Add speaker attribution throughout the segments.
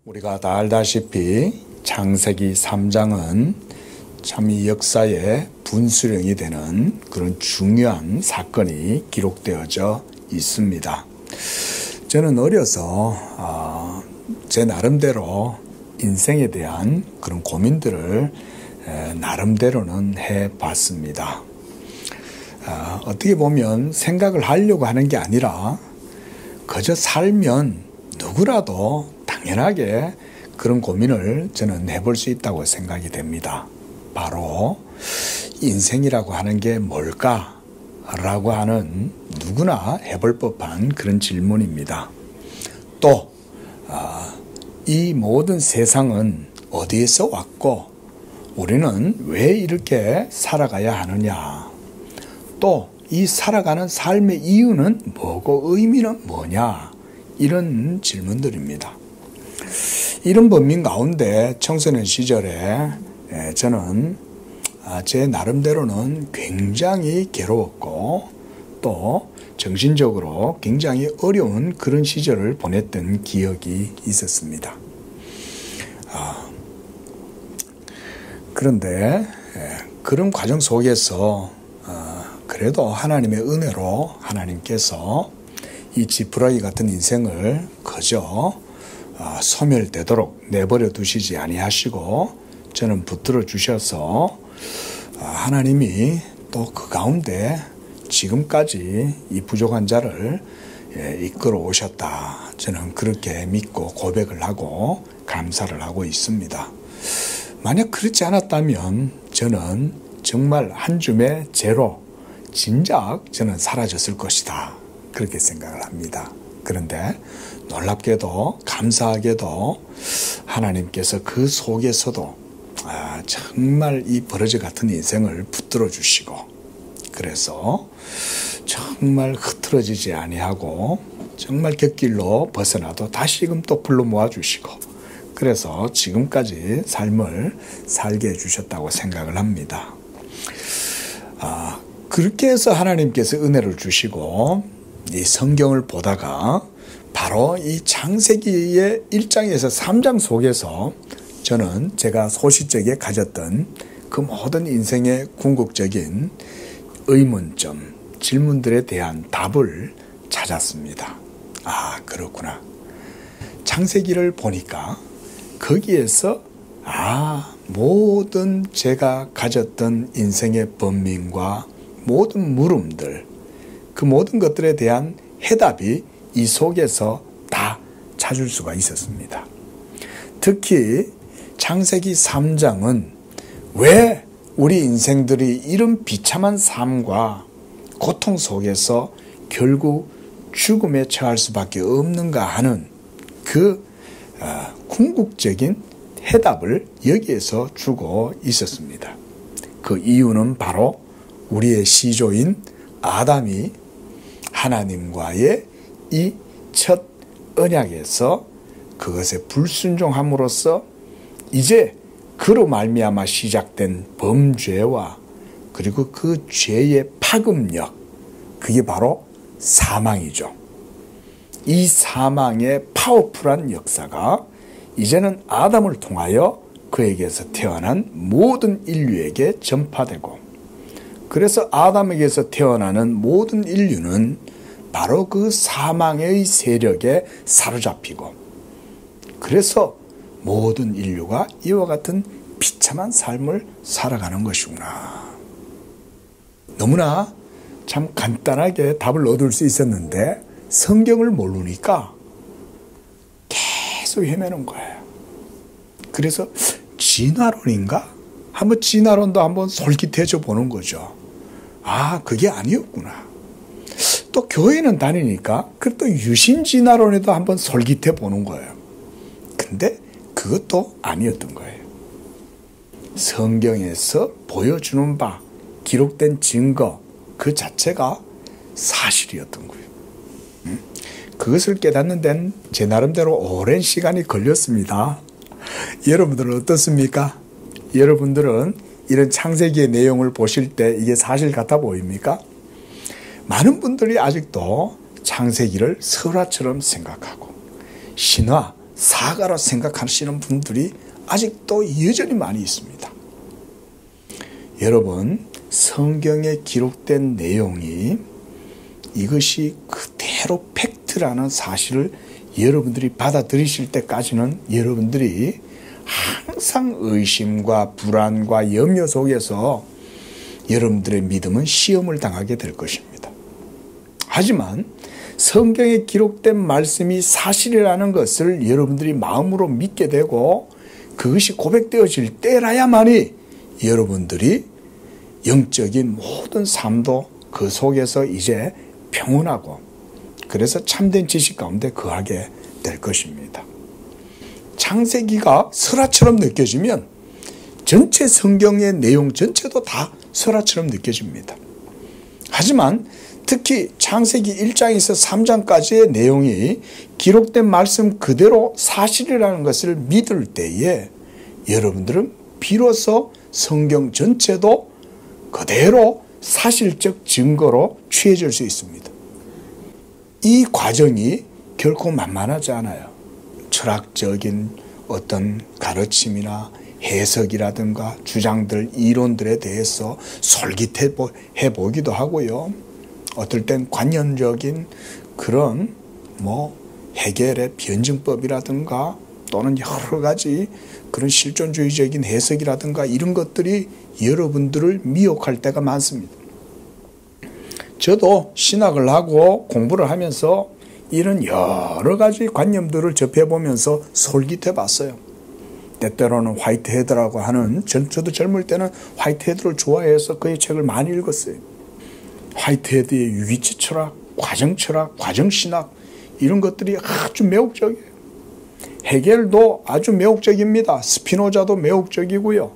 Speaker 1: 우리가 다 알다시피 창세기 3장은 참 이 역사의 분수령이 되는 그런 중요한 사건이 기록되어져 있습니다. 저는 어려서 제 나름대로 인생에 대한 그런 고민들을 나름대로는 해봤습니다. 어떻게 보면 생각을 하려고 하는 게 아니라 그저 살면 누구라도 당연하게 그런 고민을 저는 해볼 수 있다고 생각이 됩니다. 바로 인생이라고 하는 게 뭘까? 라고 하는 누구나 해볼 법한 그런 질문입니다. 또 이 모든 세상은 어디에서 왔고 우리는 왜 이렇게 살아가야 하느냐? 또 이 살아가는 삶의 이유는 뭐고 의미는 뭐냐? 이런 질문들입니다. 이런 범민 가운데 청소년 시절에 저는 제 나름대로는 굉장히 괴로웠고 또 정신적으로 굉장히 어려운 그런 시절을 보냈던 기억이 있었습니다. 그런데 그런 과정 속에서 그래도 하나님의 은혜로 하나님께서 이 지푸라기 같은 인생을 그저 소멸되도록 내버려 두시지 아니하시고 저는 붙들어 주셔서 하나님이 또 그 가운데 지금까지 이 부족한 자를 이끌어 오셨다. 저는 그렇게 믿고 고백을 하고 감사를 하고 있습니다. 만약 그렇지 않았다면 저는 정말 한 줌의 죄로 진작 저는 사라졌을 것이다. 그렇게 생각을 합니다. 그런데 놀랍게도 감사하게도 하나님께서 그 속에서도 정말 이 버러지 같은 인생을 붙들어 주시고 그래서 정말 흐트러지지 아니하고 정말 곁길로 벗어나도 다시금 또 불러 모아 주시고 그래서 지금까지 삶을 살게 해주셨다고 생각을 합니다. 그렇게 해서 하나님께서 은혜를 주시고 이 성경을 보다가 바로 이 창세기의 1장에서 3장 속에서 저는 제가 소시적에 가졌던 그 모든 인생의 궁극적인 의문점, 질문들에 대한 답을 찾았습니다. 그렇구나. 창세기를 보니까 거기에서 모든 제가 가졌던 인생의 번민과 모든 물음들, 그 모든 것들에 대한 해답이 이 속에서 다 찾을 수가 있었습니다. 특히 창세기 3장은 왜 우리 인생들이 이런 비참한 삶과 고통 속에서 결국 죽음에 처할 수밖에 없는가 하는 그 궁극적인 해답을 여기에서 주고 있었습니다. 그 이유는 바로 우리의 시조인 아담이 하나님과의 이 첫 언약에서 그것에 불순종함으로써 이제 그로 말미암아 시작된 범죄와 그리고 그 죄의 파급력 그게 바로 사망이죠. 이 사망의 파워풀한 역사가 이제는 아담을 통하여 그에게서 태어난 모든 인류에게 전파되고 그래서 아담에게서 태어나는 모든 인류는 바로 그 사망의 세력에 사로잡히고 그래서 모든 인류가 이와 같은 비참한 삶을 살아가는 것이구나. 너무나 참 간단하게 답을 얻을 수 있었는데 성경을 모르니까 계속 헤매는 거예요. 그래서 진화론인가? 한번 진화론도 한번 솔깃해져 보는 거죠. 그게 아니었구나. 또 교회는 다니니까 또 유신진화론에도 한번 솔깃해 보는 거예요. 근데 그것도 아니었던 거예요. 성경에서 보여주는 바 기록된 증거 그 자체가 사실이었던 거예요. 그것을 깨닫는 데는 제 나름대로 오랜 시간이 걸렸습니다. 여러분들은 어떻습니까? 여러분들은 이런 창세기의 내용을 보실 때 이게 사실 같아 보입니까? 많은 분들이 아직도 창세기를 설화처럼 생각하고 신화, 사가라 생각하시는 분들이 아직도 여전히 많이 있습니다. 여러분, 성경에 기록된 내용이 이것이 그대로 팩트라는 사실을 여러분들이 받아들이실 때까지는 여러분들이 항상 의심과 불안과 염려 속에서 여러분들의 믿음은 시험을 당하게 될 것입니다. 하지만 성경에 기록된 말씀이 사실이라는 것을 여러분들이 마음으로 믿게 되고 그것이 고백되어질 때라야만이 여러분들이 영적인 모든 삶도 그 속에서 이제 평온하고 그래서 참된 지식 가운데 거하게 될 것입니다. 창세기가 설화처럼 느껴지면 전체 성경의 내용 전체도 다 설화처럼 느껴집니다. 하지만 특히 창세기 1장에서 3장까지의 내용이 기록된 말씀 그대로 사실이라는 것을 믿을 때에 여러분들은 비로소 성경 전체도 그대로 사실적 증거로 취해질 수 있습니다. 이 과정이 결코 만만하지 않아요. 철학적인 어떤 가르침이나 해석이라든가 주장들, 이론들에 대해서 솔깃해 보기도 하고요. 어떨 땐 관념적인 그런 해겔의 변증법이라든가 또는 여러 가지 그런 실존주의적인 해석이라든가 이런 것들이 여러분들을 미혹할 때가 많습니다. 저도 신학을 하고 공부를 하면서 이런 여러 가지 관념들을 접해보면서 솔깃해 봤어요. 때때로는 화이트헤드라고 하는, 저도 젊을 때는 화이트헤드를 좋아해서 그의 책을 많이 읽었어요. 화이트헤드의 위치 철학, 과정 철학, 과정 신학 이런 것들이 아주 매혹적이에요. 헤겔도 아주 매혹적입니다. 스피노자도 매혹적이고요.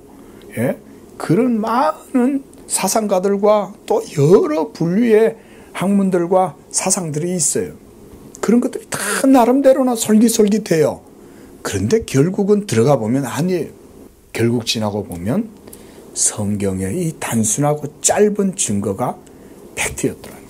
Speaker 1: 예? 그런 많은 사상가들과 또 여러 분류의 학문들과 사상들이 있어요. 그런 것들이 다 나름대로나 솔깃솔깃해요. 그런데 결국은 들어가 보면 아니에요. 결국 지나고 보면 성경의 이 단순하고 짧은 증거가 팩트였더라고요.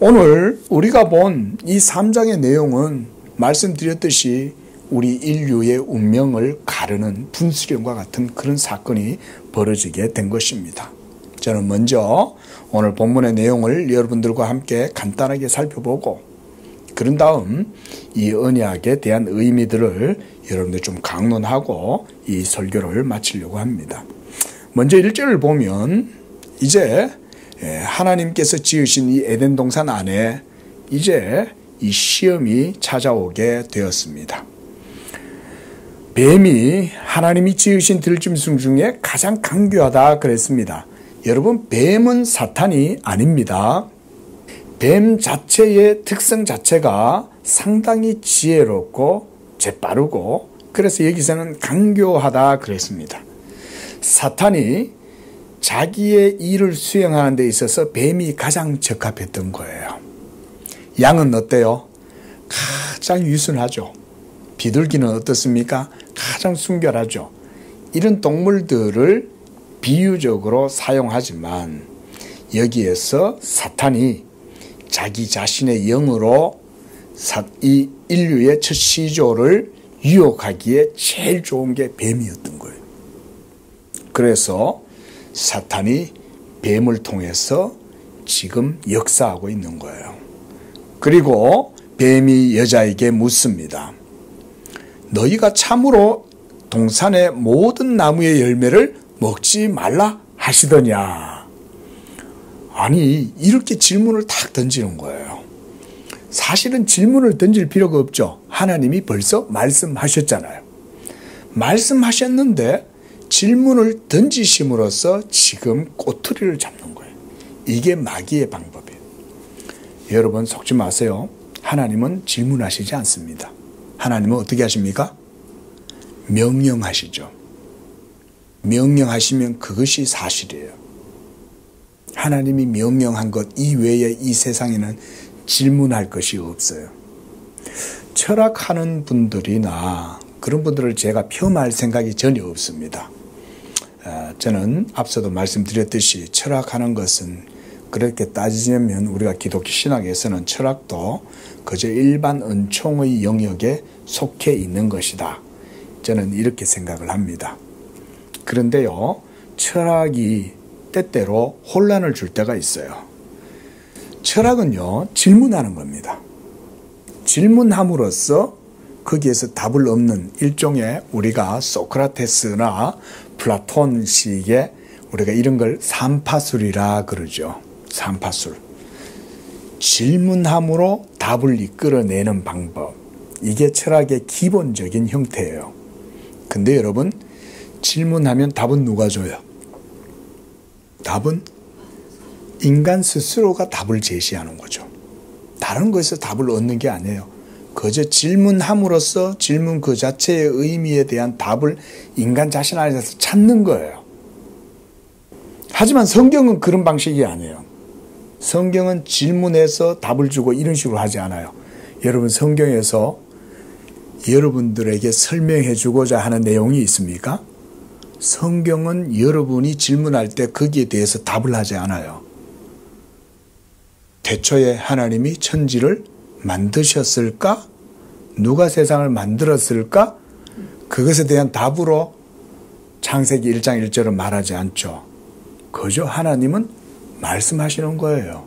Speaker 1: 오늘 우리가 본 이 3장의 내용은 말씀드렸듯이 우리 인류의 운명을 가르는 분수령과 같은 그런 사건이 벌어지게 된 것입니다. 저는 먼저 오늘 본문의 내용을 여러분들과 함께 간단하게 살펴보고 그런 다음 이 언약에 대한 의미들을 여러분들 좀 강론하고 이 설교를 마치려고 합니다. 먼저 1절을 보면 이제 하나님께서 지으신 이 에덴 동산 안에 이제 이 시험이 찾아오게 되었습니다. 뱀이 하나님이 지으신 들짐승 중에 가장 강교하다 그랬습니다. 여러분, 뱀은 사탄이 아닙니다. 뱀 자체의 특성 자체가 상당히 지혜롭고 재빠르고 그래서 여기서는 강교하다 그랬습니다. 사탄이 자기의 일을 수행하는 데 있어서 뱀이 가장 적합했던 거예요. 양은 어때요? 가장 유순하죠. 비둘기는 어떻습니까? 가장 순결하죠. 이런 동물들을 비유적으로 사용하지만 여기에서 사탄이 자기 자신의 영으로 이 인류의 첫 시조를 유혹하기에 제일 좋은 게 뱀이었던 거예요. 그래서 사탄이 뱀을 통해서 지금 역사하고 있는 거예요. 그리고 뱀이 여자에게 묻습니다. 너희가 참으로 동산의 모든 나무의 열매를 먹지 말라 하시더냐. 아니, 이렇게 질문을 탁 던지는 거예요. 사실은 질문을 던질 필요가 없죠. 하나님이 벌써 말씀하셨잖아요. 말씀하셨는데 질문을 던지심으로써 지금 꼬투리를 잡는 거예요. 이게 마귀의 방법이에요. 여러분 속지 마세요. 하나님은 질문하시지 않습니다. 하나님은 어떻게 하십니까? 명령하시죠. 명령하시면 그것이 사실이에요. 하나님이 명령한 것 이외에 이 세상에는 질문할 것이 없어요. 철학하는 분들이나 그런 분들을 제가 폄하할 생각이 전혀 없습니다. 저는 앞서도 말씀드렸듯이 철학하는 것은 그렇게 따지자면 우리가 기독교 신학에서는 철학도 그저 일반 은총의 영역에 속해 있는 것이다. 저는 이렇게 생각을 합니다. 그런데요, 철학이 때때로 혼란을 줄 때가 있어요. 철학은요, 질문하는 겁니다. 질문함으로써 거기에서 답을 얻는 일종의 우리가 소크라테스나 플라톤식의 우리가 이런 걸 삼파술이라 그러죠. 삼파술. 질문함으로 답을 이끌어내는 방법. 이게 철학의 기본적인 형태예요. 근데 여러분, 질문하면 답은 누가 줘요? 답은 인간 스스로가 답을 제시하는 거죠. 다른 것에서 답을 얻는 게 아니에요. 그저 질문함으로써 질문 그 자체의 의미에 대한 답을 인간 자신 안에서 찾는 거예요. 하지만 성경은 그런 방식이 아니에요. 성경은 질문해서 답을 주고 이런 식으로 하지 않아요. 여러분, 성경에서 여러분들에게 설명해 주고자 하는 내용이 있습니까? 성경은 여러분이 질문할 때 거기에 대해서 답을 하지 않아요. 태초에 하나님이 천지를 만드셨을까? 누가 세상을 만들었을까? 그것에 대한 답으로 창세기 1장 1절은 말하지 않죠. 그저 하나님은 말씀하시는 거예요.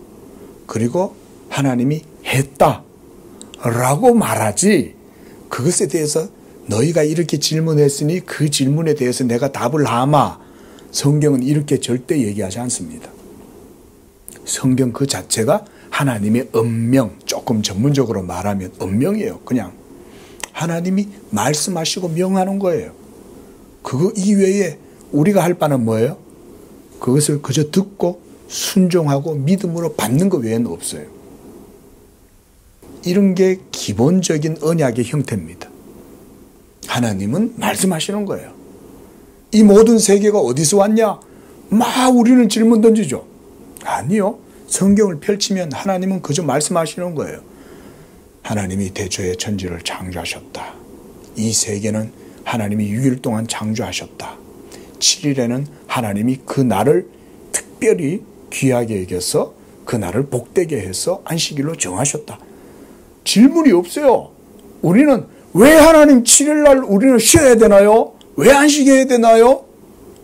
Speaker 1: 그리고 하나님이 했다 라고 말하지, 그것에 대해서 너희가 이렇게 질문했으니 그 질문에 대해서 내가 답을 하마, 성경은 이렇게 절대 얘기하지 않습니다. 성경 그 자체가 하나님의 엄명, 조금 전문적으로 말하면 엄명이에요. 그냥 하나님이 말씀하시고 명하는 거예요. 그거 이외에 우리가 할 바는 뭐예요? 그것을 그저 듣고 순종하고 믿음으로 받는 것 외에는 없어요. 이런 게 기본적인 언약의 형태입니다. 하나님은 말씀하시는 거예요. 이 모든 세계가 어디서 왔냐? 막 우리는 질문 던지죠. 아니요. 성경을 펼치면 하나님은 그저 말씀하시는 거예요. 하나님이 태초에 천지를 창조하셨다. 이 세계는 하나님이 6일 동안 창조하셨다. 7일에는 하나님이 그 날을 특별히 귀하게 여겨서 그 날을 복되게 해서 안식일로 정하셨다. 질문이 없어요. 우리는 왜 하나님 7일날 우리는 쉬어야 되나요? 왜 안식해야 되나요?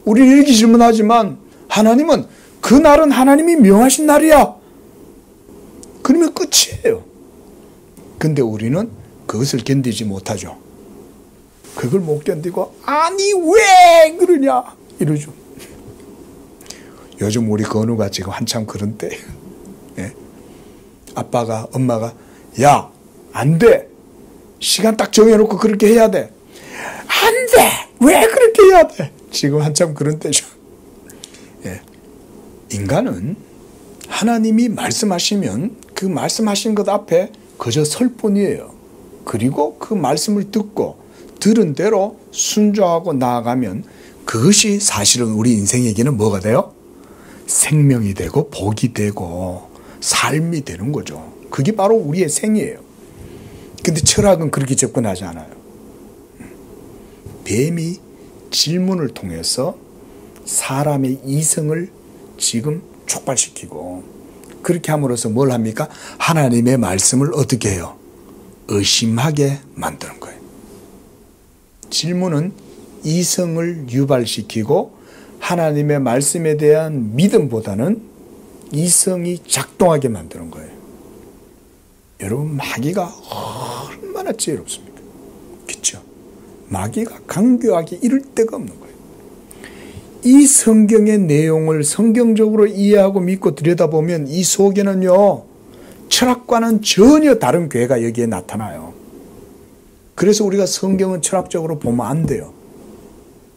Speaker 1: 우리는 이렇게 질문하지만 하나님은 그 날은 하나님이 명하신 날이야. 그러면 끝이에요. 근데 우리는 그것을 견디지 못하죠. 그걸 못 견디고 아니 왜 그러냐 이러죠. 요즘 우리 건우가 지금 한참 그런 때 예. 아빠가 엄마가 야 안 돼. 시간 딱 정해놓고 그렇게 해야 돼. 안 돼. 왜 그렇게 해야 돼. 지금 한참 그런 때죠. 예. 인간은 하나님이 말씀하시면 그 말씀하신 것 앞에 그저 설 뿐이에요. 그리고 그 말씀을 듣고 들은 대로 순종하고 나아가면 그것이 사실은 우리 인생에게는 뭐가 돼요? 생명이 되고 복이 되고 삶이 되는 거죠. 그게 바로 우리의 생이에요. 근데 철학은 그렇게 접근하지 않아요. 뱀이 질문을 통해서 사람의 이성을 지금 촉발시키고 그렇게 함으로써 뭘 합니까? 하나님의 말씀을 어떻게 해요? 의심하게 만드는 거예요. 질문은 이성을 유발시키고 하나님의 말씀에 대한 믿음보다는 이성이 작동하게 만드는 거예요. 여러분, 마귀가 얼마나 지혜롭습니까? 그렇죠? 마귀가 강교하게 이럴 데가 없는 거예요. 이 성경의 내용을 성경적으로 이해하고 믿고 들여다보면 이 속에는요, 철학과는 전혀 다른 괴가 여기에 나타나요. 그래서 우리가 성경은 철학적으로 보면 안 돼요.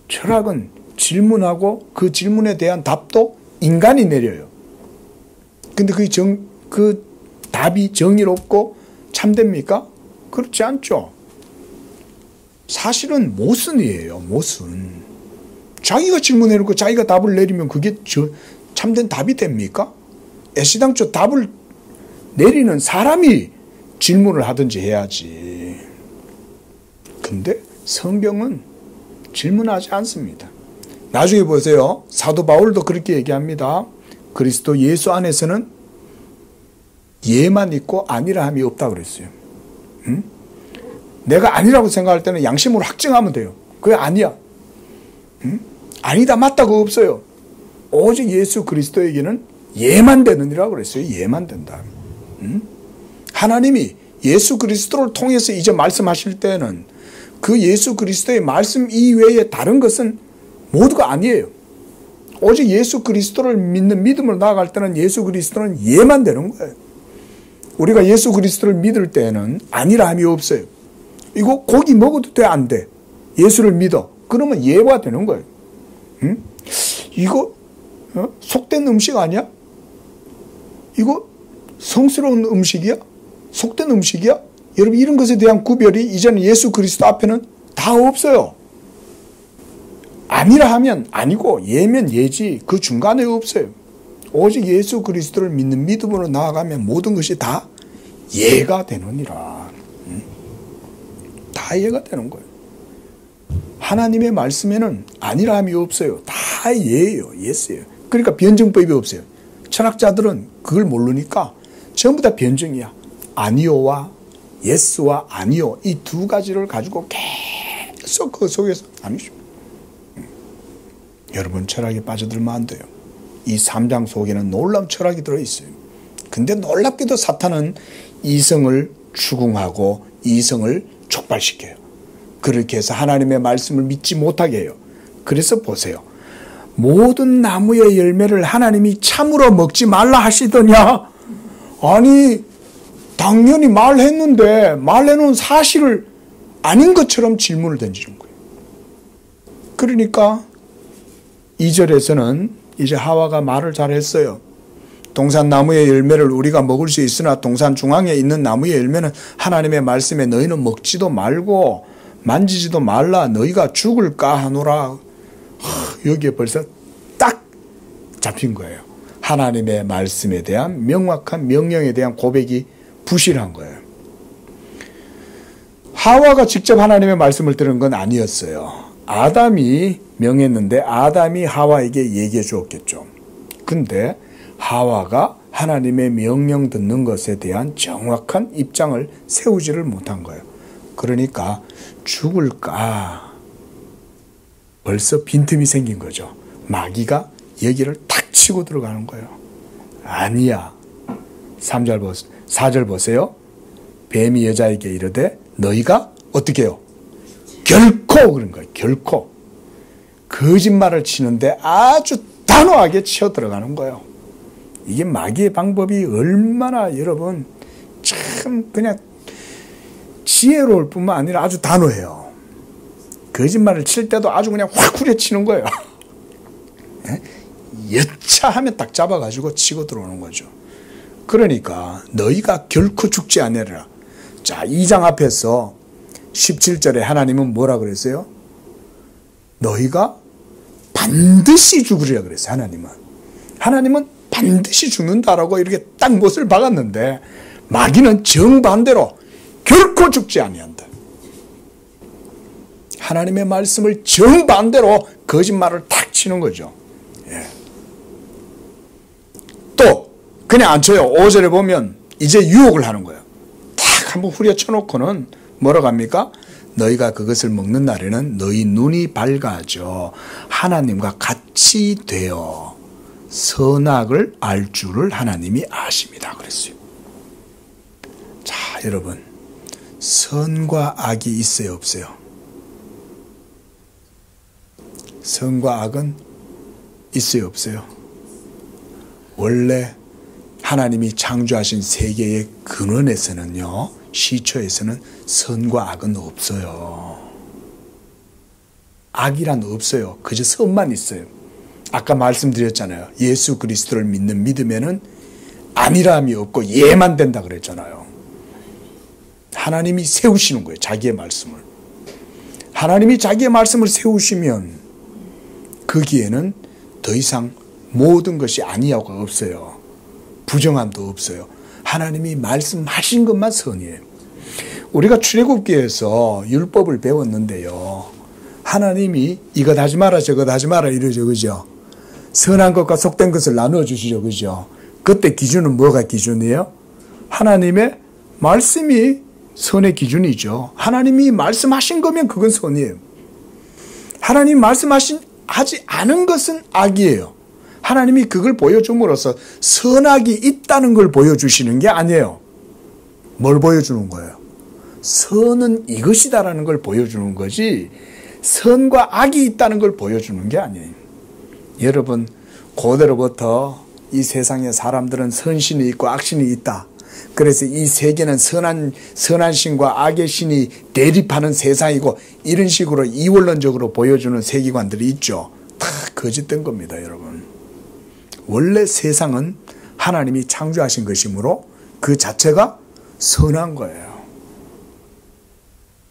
Speaker 1: 철학은 질문하고 그 질문에 대한 답도 인간이 내려요. 근데 그 답이 정의롭고 참됩니까? 그렇지 않죠. 사실은 모순이에요. 모순. 자기가 질문해놓고 자기가 답을 내리면 그게 참된 답이 됩니까? 애시당초 답을 내리는 사람이 질문을 하든지 해야지. 근데 성경은 질문하지 않습니다. 나중에 보세요. 사도 바울도 그렇게 얘기합니다. 그리스도 예수 안에서는 예만 있고 아니라 함이 없다 그랬어요. 내가 아니라고 생각할 때는 양심으로 확증하면 돼요. 그게 아니야. 아니다 맞다고 없어요. 오직 예수 그리스도에게는 예만 되느니라고 그랬어요. 예만 된다. 하나님이 예수 그리스도를 통해서 이제 말씀하실 때는 그 예수 그리스도의 말씀 이외에 다른 것은 모두가 아니에요. 오직 예수 그리스도를 믿는 믿음으로 나아갈 때는 예수 그리스도는 예만 되는 거예요. 우리가 예수 그리스도를 믿을 때는 아니라 함이 없어요. 이거 고기 먹어도 돼, 안 돼? 예수를 믿어. 그러면 예가 되는 거예요. 이거 속된 음식 아니야? 이거 성스러운 음식이야? 속된 음식이야? 여러분, 이런 것에 대한 구별이 이제는 예수 그리스도 앞에는 다 없어요. 아니라 하면 아니고 예면 예지, 그 중간에 없어요. 오직 예수 그리스도를 믿는 믿음으로 나아가면 모든 것이 다 예가 되느니라. 다 예가 되는 거예요. 하나님의 말씀에는 아니라 함이 없어요. 다 예예요. 예스예요. 그러니까 변증법이 없어요. 철학자들은 그걸 모르니까 전부 다 변증이야. 아니오와 예스와 아니오, 이 두 가지를 가지고 계속 그 속에서 아니죠. 여러분, 철학에 빠져들면 안 돼요. 이 3장 속에는 놀라운 철학이 들어있어요. 근데 놀랍게도 사탄은 이성을 추궁하고 이성을 촉발시켜요. 그렇게 해서 하나님의 말씀을 믿지 못하게 해요. 그래서 보세요. 모든 나무의 열매를 하나님이 참으로 먹지 말라 하시더냐? 아니, 당연히 말했는데 말해놓은 사실을 아닌 것처럼 질문을 던지는 거예요. 그러니까 2절에서는 이제 하와가 말을 잘했어요. 동산 나무의 열매를 우리가 먹을 수 있으나 동산 중앙에 있는 나무의 열매는 하나님의 말씀에 너희는 먹지도 말고 만지지도 말라, 너희가 죽을까 하노라. 여기에 벌써 딱 잡힌 거예요. 하나님의 말씀에 대한 명확한 명령에 대한 고백이 부실한 거예요. 하와가 직접 하나님의 말씀을 들은 건 아니었어요. 아담이 명했는데 아담이 하와에게 얘기해 주었겠죠. 근데 하와가 하나님의 명령 듣는 것에 대한 정확한 입장을 세우지를 못한 거예요. 그러니까 죽을까 벌써 빈틈이 생긴 거죠. 마귀가 여기를 탁 치고 들어가는 거예요. 아니야. 4절 보세요. 뱀이 여자에게 이르되 너희가 어떻게 해요? 결코 그런 거예요. 결코. 거짓말을 치는데 아주 단호하게 치어 들어가는 거예요. 이게 마귀의 방법이 얼마나 여러분 참 그냥 지혜로울 뿐만 아니라 아주 단호해요. 거짓말을 칠 때도 아주 그냥 확 후려치는 거예요. 여차하면 딱 잡아가지고 치고 들어오는 거죠. 그러니까 너희가 결코 죽지 않으리라. 자, 2장 앞에서 17절에 하나님은 뭐라 그랬어요? 너희가 반드시 죽으리라 그랬어요. 하나님은 반드시 죽는다라고 이렇게 딱 못을 박았는데 마귀는 정반대로 결코 죽지 아니한다. 하나님의 말씀을 정반대로 거짓말을 탁 치는 거죠. 예. 또 그냥 안 쳐요. 5절에 보면 이제 유혹을 하는 거예요. 탁 한번 후려쳐놓고는 뭐라고 합니까? 너희가 그것을 먹는 날에는 너희 눈이 밝아져 하나님과 같이 되어 선악을 알 줄을 하나님이 아십니다. 그랬어요. 자, 여러분, 선과 악이 있어요, 없어요? 선과 악은 있어요, 없어요? 원래 하나님이 창조하신 세계의 근원에서는요, 시초에서는 선과 악은 없어요. 악이란 없어요. 그저 선만 있어요. 아까 말씀드렸잖아요. 예수 그리스도를 믿는 믿음에는 아니라함이 없고 예만 된다 그랬잖아요. 하나님이 세우시는 거예요. 자기의 말씀을. 하나님이 자기의 말씀을 세우시면 거기에는 더 이상 모든 것이 아니하고가 없어요. 부정함도 없어요. 하나님이 말씀하신 것만 선이에요. 우리가 출애굽기에서 율법을 배웠는데요. 하나님이 이것 하지 마라 저것 하지 마라 이러죠. 그죠? 선한 것과 속된 것을 나누어 주시죠. 그죠? 그때 기준은 뭐가 기준이에요? 하나님의 말씀이 선의 기준이죠. 하나님이 말씀하신 거면 그건 선이에요. 하나님이 하지 않은 것은 악이에요. 하나님이 그걸 보여줌으로써 선악이 있다는 걸 보여주시는 게 아니에요. 뭘 보여주는 거예요? 선은 이것이다라는 걸 보여주는 거지 선과 악이 있다는 걸 보여주는 게 아니에요. 여러분, 고대로부터 이 세상에 사람들은 선신이 있고 악신이 있다. 그래서 이 세계는 선한 신과 악의 신이 대립하는 세상이고 이런 식으로 이원론적으로 보여주는 세계관들이 있죠. 다 거짓된 겁니다, 여러분. 원래 세상은 하나님이 창조하신 것이므로 그 자체가 선한 거예요.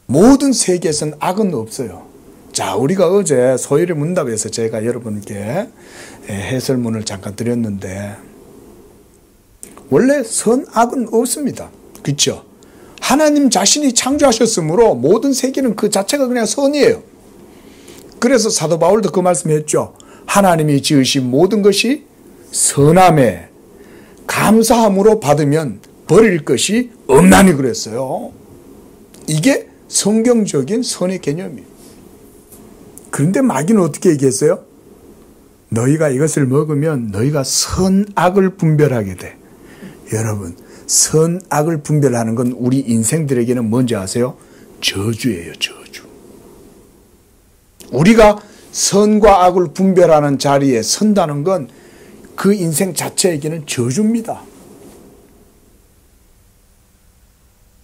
Speaker 1: 모든 세계에서는 악은 없어요. 자, 우리가 어제 소일의 문답에서 제가 여러분께 해설문을 잠깐 드렸는데 원래 선악은 없습니다. 그렇죠? 하나님 자신이 창조하셨으므로 모든 세계는 그 자체가 그냥 선이에요. 그래서 사도 바울도 그 말씀했죠. 하나님이 지으신 모든 것이 선함에 감사함으로 받으면 버릴 것이 없나니 그랬어요. 이게 성경적인 선의 개념이에요. 그런데 마귀는 어떻게 얘기했어요? 너희가 이것을 먹으면 너희가 선악을 분별하게 돼. 여러분, 선악을 분별하는 건 우리 인생들에게는 뭔지 아세요? 저주예요, 저주. 우리가 선과 악을 분별하는 자리에 선다는 건 그 인생 자체에게는 저주입니다.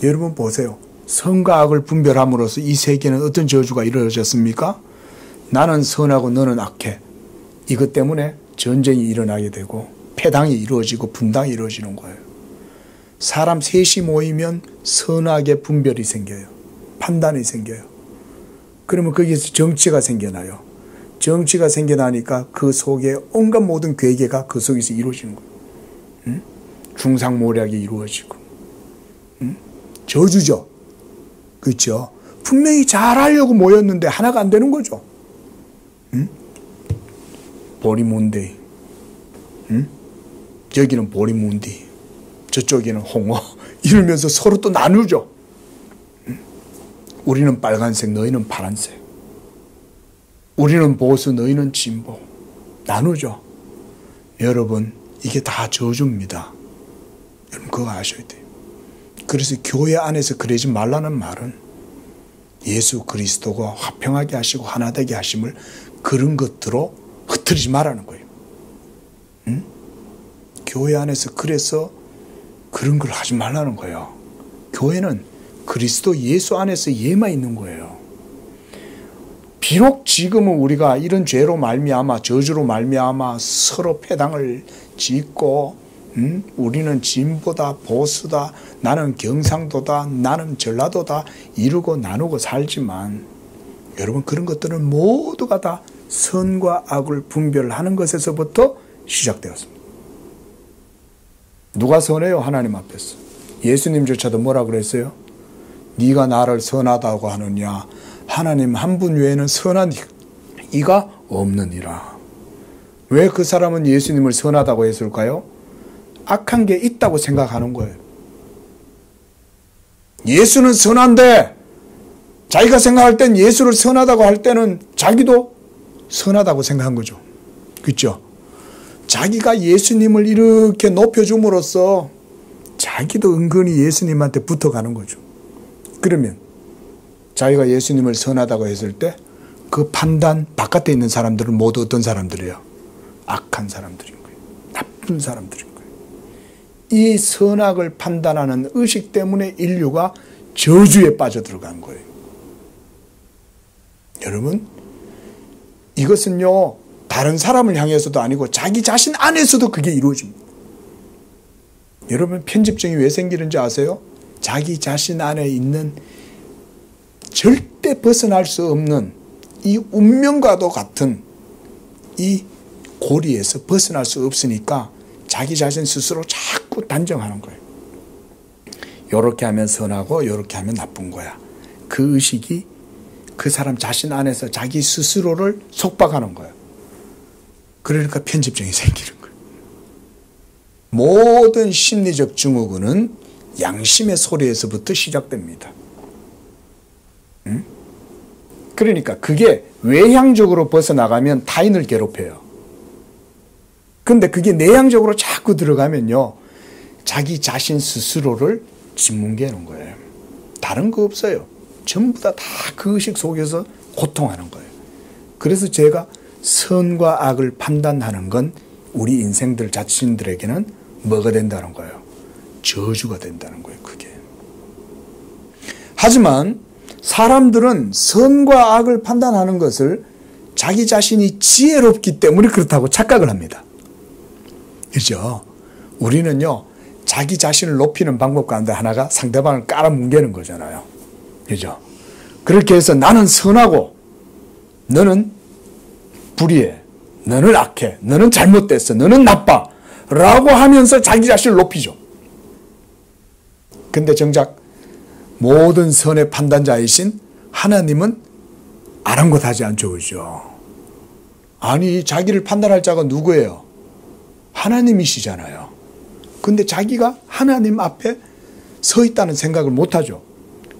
Speaker 1: 여러분 보세요. 선과 악을 분별함으로써 이 세계는 어떤 저주가 이루어졌습니까? 나는 선하고 너는 악해. 이것 때문에 전쟁이 일어나게 되고 패당이 이루어지고 분당이 이루어지는 거예요. 사람 셋이 모이면 선악의 분별이 생겨요. 판단이 생겨요. 그러면 거기에서 정치가 생겨나요. 정치가 생겨나니까 그 속에 온갖 모든 괴계가 그 속에서 이루어지는 거예요. 응? 중상모략이 이루어지고. 응? 저주죠. 그렇죠? 분명히 잘하려고 모였는데 하나가 안 되는 거죠. 응? 보리문데이. 응? 여기는 보리문디. 저쪽에는 홍어. 이러면서 서로 또 나누죠. 응? 우리는 빨간색, 너희는 파란색. 우리는 보수, 너희는 진보. 나누죠. 여러분, 이게 다 저주입니다. 여러분, 그거 아셔야 돼요. 그래서 교회 안에서 그러지 말라는 말은 예수 그리스도가 화평하게 하시고 하나 되게 하심을 그런 것들로 흩트리지 말라는 거예요. 응? 교회 안에서 그래서 그런 걸 하지 말라는 거예요. 교회는 그리스도 예수 안에서 얘만 있는 거예요. 비록 지금은 우리가 이런 죄로 말미암아 저주로 말미암아 서로 패당을 짓고 우리는 진보다 보수다 나는 경상도다 나는 전라도다 이루고 나누고 살지만 여러분 그런 것들은 모두가 다 선과 악을 분별하는 것에서부터 시작되었습니다. 누가 선해요? 하나님 앞에서. 예수님조차도 뭐라 그랬어요? 네가 나를 선하다고 하느냐 하나님 한 분 외에는 선한 이가 없느니라. 왜 그 사람은 예수님을 선하다고 했을까요? 악한 게 있다고 생각하는 거예요. 예수는 선한데 자기가 생각할 땐 예수를 선하다고 할 때는 자기도 선하다고 생각한 거죠. 그렇죠? 자기가 예수님을 이렇게 높여줌으로써 자기도 은근히 예수님한테 붙어가는 거죠. 그러면 자기가 예수님을 선하다고 했을 때 그 판단 바깥에 있는 사람들은 모두 어떤 사람들이에요? 악한 사람들인 거예요. 나쁜 사람들인 거예요. 이 선악을 판단하는 의식 때문에 인류가 저주에 빠져들어간 거예요. 여러분, 이것은요 다른 사람을 향해서도 아니고 자기 자신 안에서도 그게 이루어집니다. 여러분, 편집증이 왜 생기는지 아세요? 자기 자신 안에 있는 절대 벗어날 수 없는 이 운명과도 같은 이 고리에서 벗어날 수 없으니까 자기 자신 스스로 자꾸 단정하는 거예요. 요렇게 하면 선하고 요렇게 하면 나쁜 거야. 그 의식이 그 사람 자신 안에서 자기 스스로를 속박하는 거예요. 그러니까 편집증이 생기는 거예요. 모든 심리적 증후군은 양심의 소리에서부터 시작됩니다. 그러니까 그게 외향적으로 벗어나가면 타인을 괴롭혀요. 근데 그게 내향적으로 자꾸 들어가면요, 자기 자신 스스로를 짓뭉개는 거예요. 다른 거 없어요. 전부 다 그 의식 속에서 고통하는 거예요. 그래서 제가 선과 악을 판단하는 건 우리 인생들 자신들에게는 뭐가 된다는 거예요? 저주가 된다는 거예요, 그게. 하지만 사람들은 선과 악을 판단하는 것을 자기 자신이 지혜롭기 때문에 그렇다고 착각을 합니다. 그렇죠? 우리는요, 자기 자신을 높이는 방법 가운데 하나가 상대방을 깔아뭉개는 거잖아요. 그렇죠? 그렇게 해서 나는 선하고 너는 불의해, 너는 악해, 너는 잘못됐어, 너는 나빠 라고 하면서 자기 자신을 높이죠. 근데 정작 모든 선의 판단자이신 하나님은 아랑곳하지 않죠. 그죠? 아니, 자기를 판단할 자가 누구예요? 하나님이시잖아요. 근데 자기가 하나님 앞에 서 있다는 생각을 못하죠.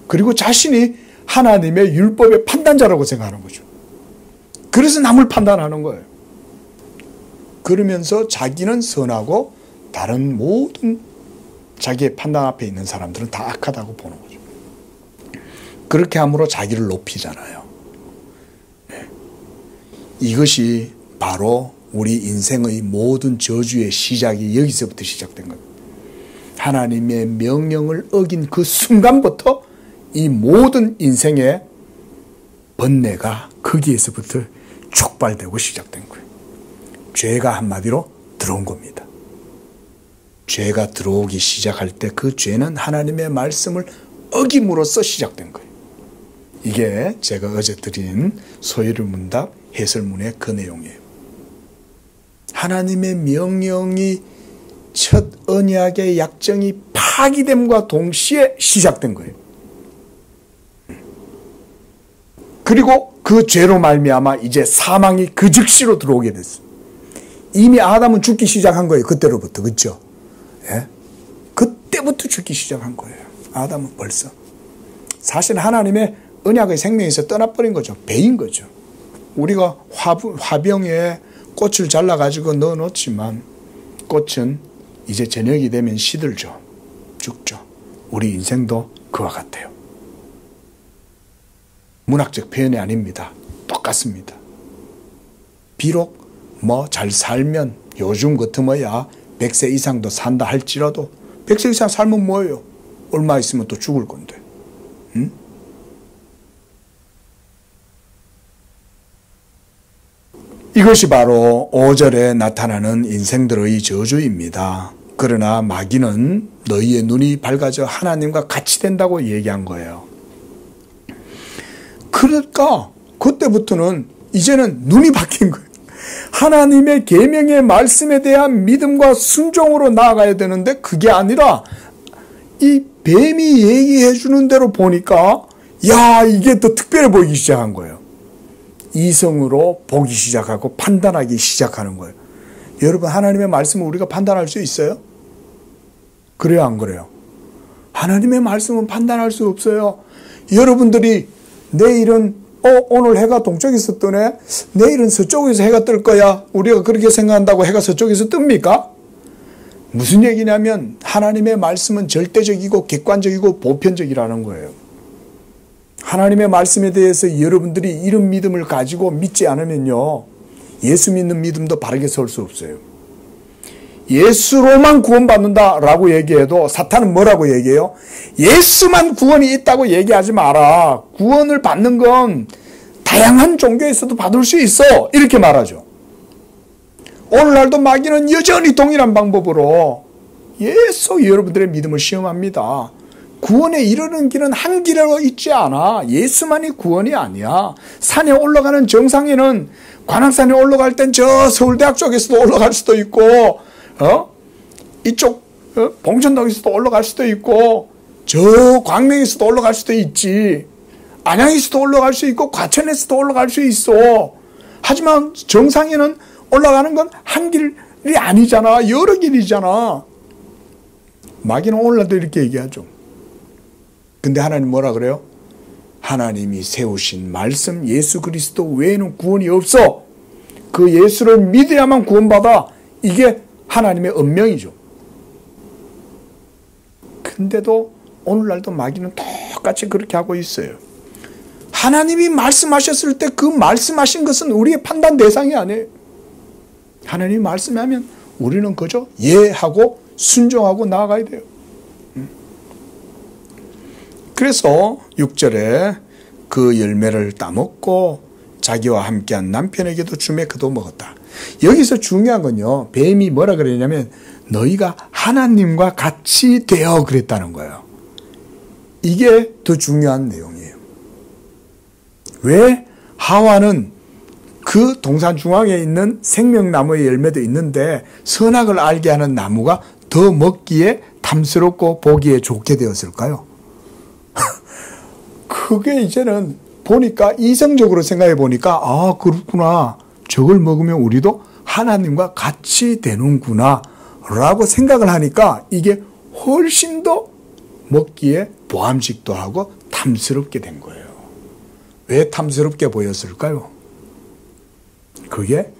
Speaker 1: 그리고 자신이 하나님의 율법의 판단자라고 생각하는 거죠. 그래서 남을 판단하는 거예요. 그러면서 자기는 선하고 다른 모든 자기의 판단 앞에 있는 사람들은 다 악하다고 보는 거죠. 그렇게 함으로 자기를 높이잖아요. 네. 이것이 바로 우리 인생의 모든 저주의 시작이 여기서부터 시작된 겁니다. 하나님의 명령을 어긴 그 순간부터 이 모든 인생의 번뇌가 거기에서부터 촉발되고 시작된 거예요. 죄가 한마디로 들어온 겁니다. 죄가 들어오기 시작할 때 그 죄는 하나님의 말씀을 어김으로써 시작된 거예요. 이게 제가 어제 드린 소요리문답 해설문의 그 내용이에요. 하나님의 명령이 첫 언약의 약정이 파기됨과 동시에 시작된 거예요. 그리고 그 죄로 말미암아 이제 사망이 그 즉시로 들어오게 됐어요. 이미 아담은 죽기 시작한 거예요. 그때로부터. 그렇죠? 예? 그때부터 죽기 시작한 거예요. 아담은 벌써. 사실 하나님의 언약의 생명에서 떠나버린 거죠. 배인 거죠. 우리가 화병에 꽃을 잘라가지고 넣어놓지만 꽃은 이제 저녁이 되면 시들죠. 죽죠. 우리 인생도 그와 같아요. 문학적 표현이 아닙니다. 똑같습니다. 비록 잘 살면 요즘 같으면야 100세 이상도 산다 할지라도 100세 이상 살면 뭐예요? 얼마 있으면 또 죽을 건데. 응? 이것이 바로 5절에 나타나는 인생들의 저주입니다. 그러나 마귀는 너희의 눈이 밝아져 하나님과 같이 된다고 얘기한 거예요. 그러니까 그때부터는 이제는 눈이 바뀐 거예요. 하나님의 계명의 말씀에 대한 믿음과 순종으로 나아가야 되는데 그게 아니라 이 뱀이 얘기해 주는 대로 보니까 야, 이게 더 특별해 보이기 시작한 거예요. 이성으로 보기 시작하고 판단하기 시작하는 거예요. 여러분, 하나님의 말씀을 우리가 판단할 수 있어요? 그래요, 안 그래요? 하나님의 말씀은 판단할 수 없어요. 여러분들이 내일은 오늘 해가 동쪽에서 뜨네, 내일은 서쪽에서 해가 뜰 거야, 우리가 그렇게 생각한다고 해가 서쪽에서 뜹니까? 무슨 얘기냐면 하나님의 말씀은 절대적이고 객관적이고 보편적이라는 거예요. 하나님의 말씀에 대해서 여러분들이 이런 믿음을 가지고 믿지 않으면요, 예수 믿는 믿음도 바르게 설 수 없어요. 예수로만 구원받는다라고 얘기해도 사탄은 뭐라고 얘기해요? 예수만 구원이 있다고 얘기하지 마라. 구원을 받는 건 다양한 종교에서도 받을 수 있어. 이렇게 말하죠. 오늘날도 마귀는 여전히 동일한 방법으로 계속 여러분들의 믿음을 시험합니다. 구원에 이르는 길은 한 길로 있지 않아. 예수만이 구원이 아니야. 산에 올라가는 정상에는 관악산에 올라갈 땐 저 서울대학 쪽에서도 올라갈 수도 있고, 이쪽 봉천동에서도 올라갈 수도 있고, 저 광명에서도 올라갈 수도 있지. 안양에서도 올라갈 수 있고 과천에서도 올라갈 수 있어. 하지만 정상에는 올라가는 건 한 길이 아니잖아. 여러 길이잖아. 마귀는 오늘날도 이렇게 얘기하죠. 근데 하나님 뭐라 그래요? 하나님이 세우신 말씀 예수 그리스도 외에는 구원이 없어. 그 예수를 믿어야만 구원받아. 이게 하나님의 언명이죠. 근데도 오늘날도 마귀는 똑같이 그렇게 하고 있어요. 하나님이 말씀하셨을 때 그 말씀하신 것은 우리의 판단 대상이 아니에요. 하나님이 말씀하면 우리는 그저 예하고 순종하고 나아가야 돼요. 그래서 6절에 그 열매를 따먹고 자기와 함께한 남편에게도 주매 그도 먹었다. 여기서 중요한 건요. 뱀이 뭐라 그랬냐면 너희가 하나님과 같이 되어 그랬다는 거예요. 이게 더 중요한 내용이에요. 왜? 하와는 그 동산 중앙에 있는 생명나무의 열매도 있는데 선악을 알게 하는 나무가 더 먹기에 탐스럽고 보기에 좋게 되었을까요? 그게 이제는 보니까 이성적으로 생각해 보니까 아 그렇구나. 저걸 먹으면 우리도 하나님과 같이 되는구나 라고 생각을 하니까 이게 훨씬 더 먹기에 보암직도 하고 탐스럽게 된 거예요. 왜 탐스럽게 보였을까요? 그게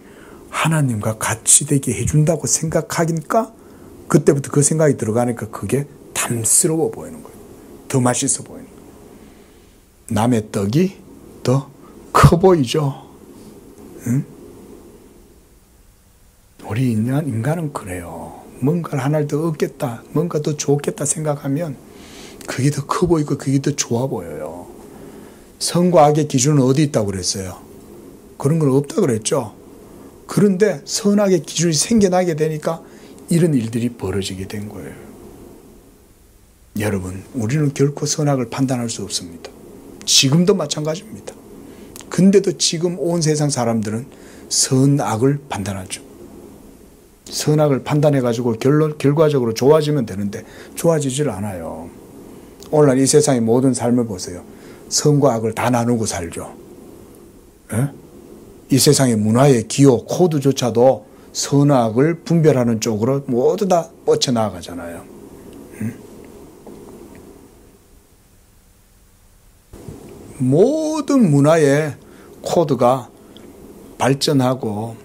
Speaker 1: 하나님과 같이 되게 해준다고 생각하니까 그때부터 그 생각이 들어가니까 그게 탐스러워 보이는 거예요. 더 맛있어 보이는 거예요. 남의 떡이 더 커 보이죠. 응? 우리 인간은 그래요. 뭔가를 하나를 더 얻겠다, 뭔가 더 좋겠다 생각하면 그게 더 커 보이고 그게 더 좋아 보여요. 선과 악의 기준은 어디 있다고 그랬어요? 그런 건 없다고 그랬죠. 그런데 선악의 기준이 생겨나게 되니까 이런 일들이 벌어지게 된 거예요. 여러분, 우리는 결코 선악을 판단할 수 없습니다. 지금도 마찬가지입니다. 근데도 지금 온 세상 사람들은 선악을 판단하죠. 선악을 판단해가지고 결과적으로 좋아지면 되는데 좋아지질 않아요. 오늘날 이 세상의 모든 삶을 보세요. 선과 악을 다 나누고 살죠. 에? 이 세상의 문화의 기호, 코드조차도 선악을 분별하는 쪽으로 모두 다 뻗쳐나가잖아요. 모든 문화의 코드가 발전하고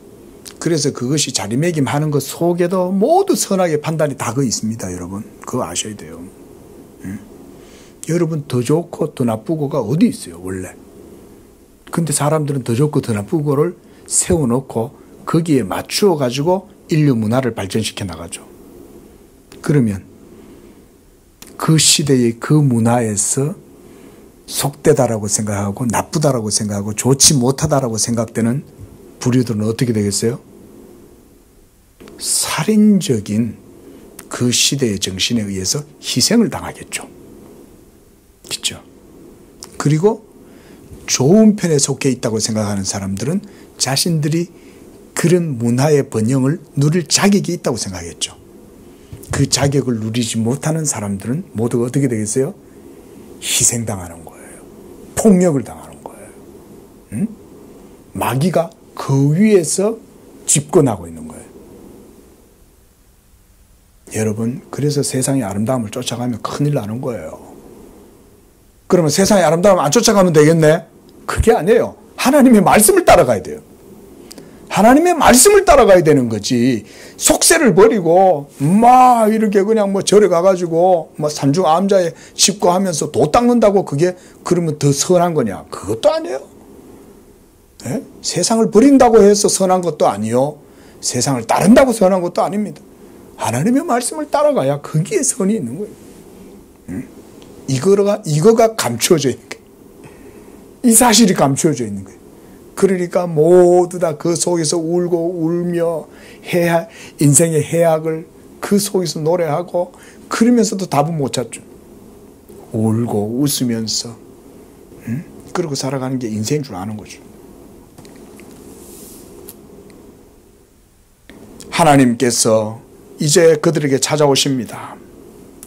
Speaker 1: 그래서 그것이 자리매김하는 것 속에도 모두 선악의 판단이 다 그 있습니다. 여러분 그거 아셔야 돼요. 여러분 더 좋고 더 나쁘고가 어디 있어요 원래. 근데 사람들은 더 좋고 더 나쁘고를 세워놓고 거기에 맞추어 가지고 인류 문화를 발전시켜 나가죠. 그러면 그 시대의 그 문화에서 속되다라고 생각하고 나쁘다라고 생각하고 좋지 못하다라고 생각되는 부류들은 어떻게 되겠어요? 살인적인 그 시대의 정신에 의해서 희생을 당하겠죠. 그렇죠? 그리고 좋은 편에 속해 있다고 생각하는 사람들은 자신들이 그런 문화의 번영을 누릴 자격이 있다고 생각했죠. 그 자격을 누리지 못하는 사람들은 모두 어떻게 되겠어요? 희생당하는 거예요. 폭력을 당하는 거예요. 응? 마귀가 그 위에서 집권하고 있는 거예요. 여러분, 그래서 세상의 아름다움을 쫓아가면 큰일 나는 거예요. 그러면 세상의 아름다움 안 쫓아가면 되겠네? 그게 아니에요. 하나님의 말씀을 따라가야 돼요. 하나님의 말씀을 따라가야 되는 거지. 속세를 버리고 막 이렇게 그냥 뭐 절에 가가지고 뭐 산중 암자에 짚고 하면서 도 닦는다고 그게 그러면 더 선한 거냐? 그것도 아니에요. 예? 세상을 버린다고 해서 선한 것도 아니요. 세상을 따른다고 선한 것도 아닙니다. 하나님의 말씀을 따라가야 거기에 선이 있는 거예요. 응? 이거가 감추어져 있는 거예요. 이 사실이 감추어져 있는 거예요. 그러니까 모두 다 그 속에서 울고 울며 인생의 해악을 그 속에서 노래하고 그러면서도 답은 못 찾죠. 울고 웃으면서 응? 그러고 살아가는 게 인생인 줄 아는 거죠. 하나님께서 이제 그들에게 찾아오십니다.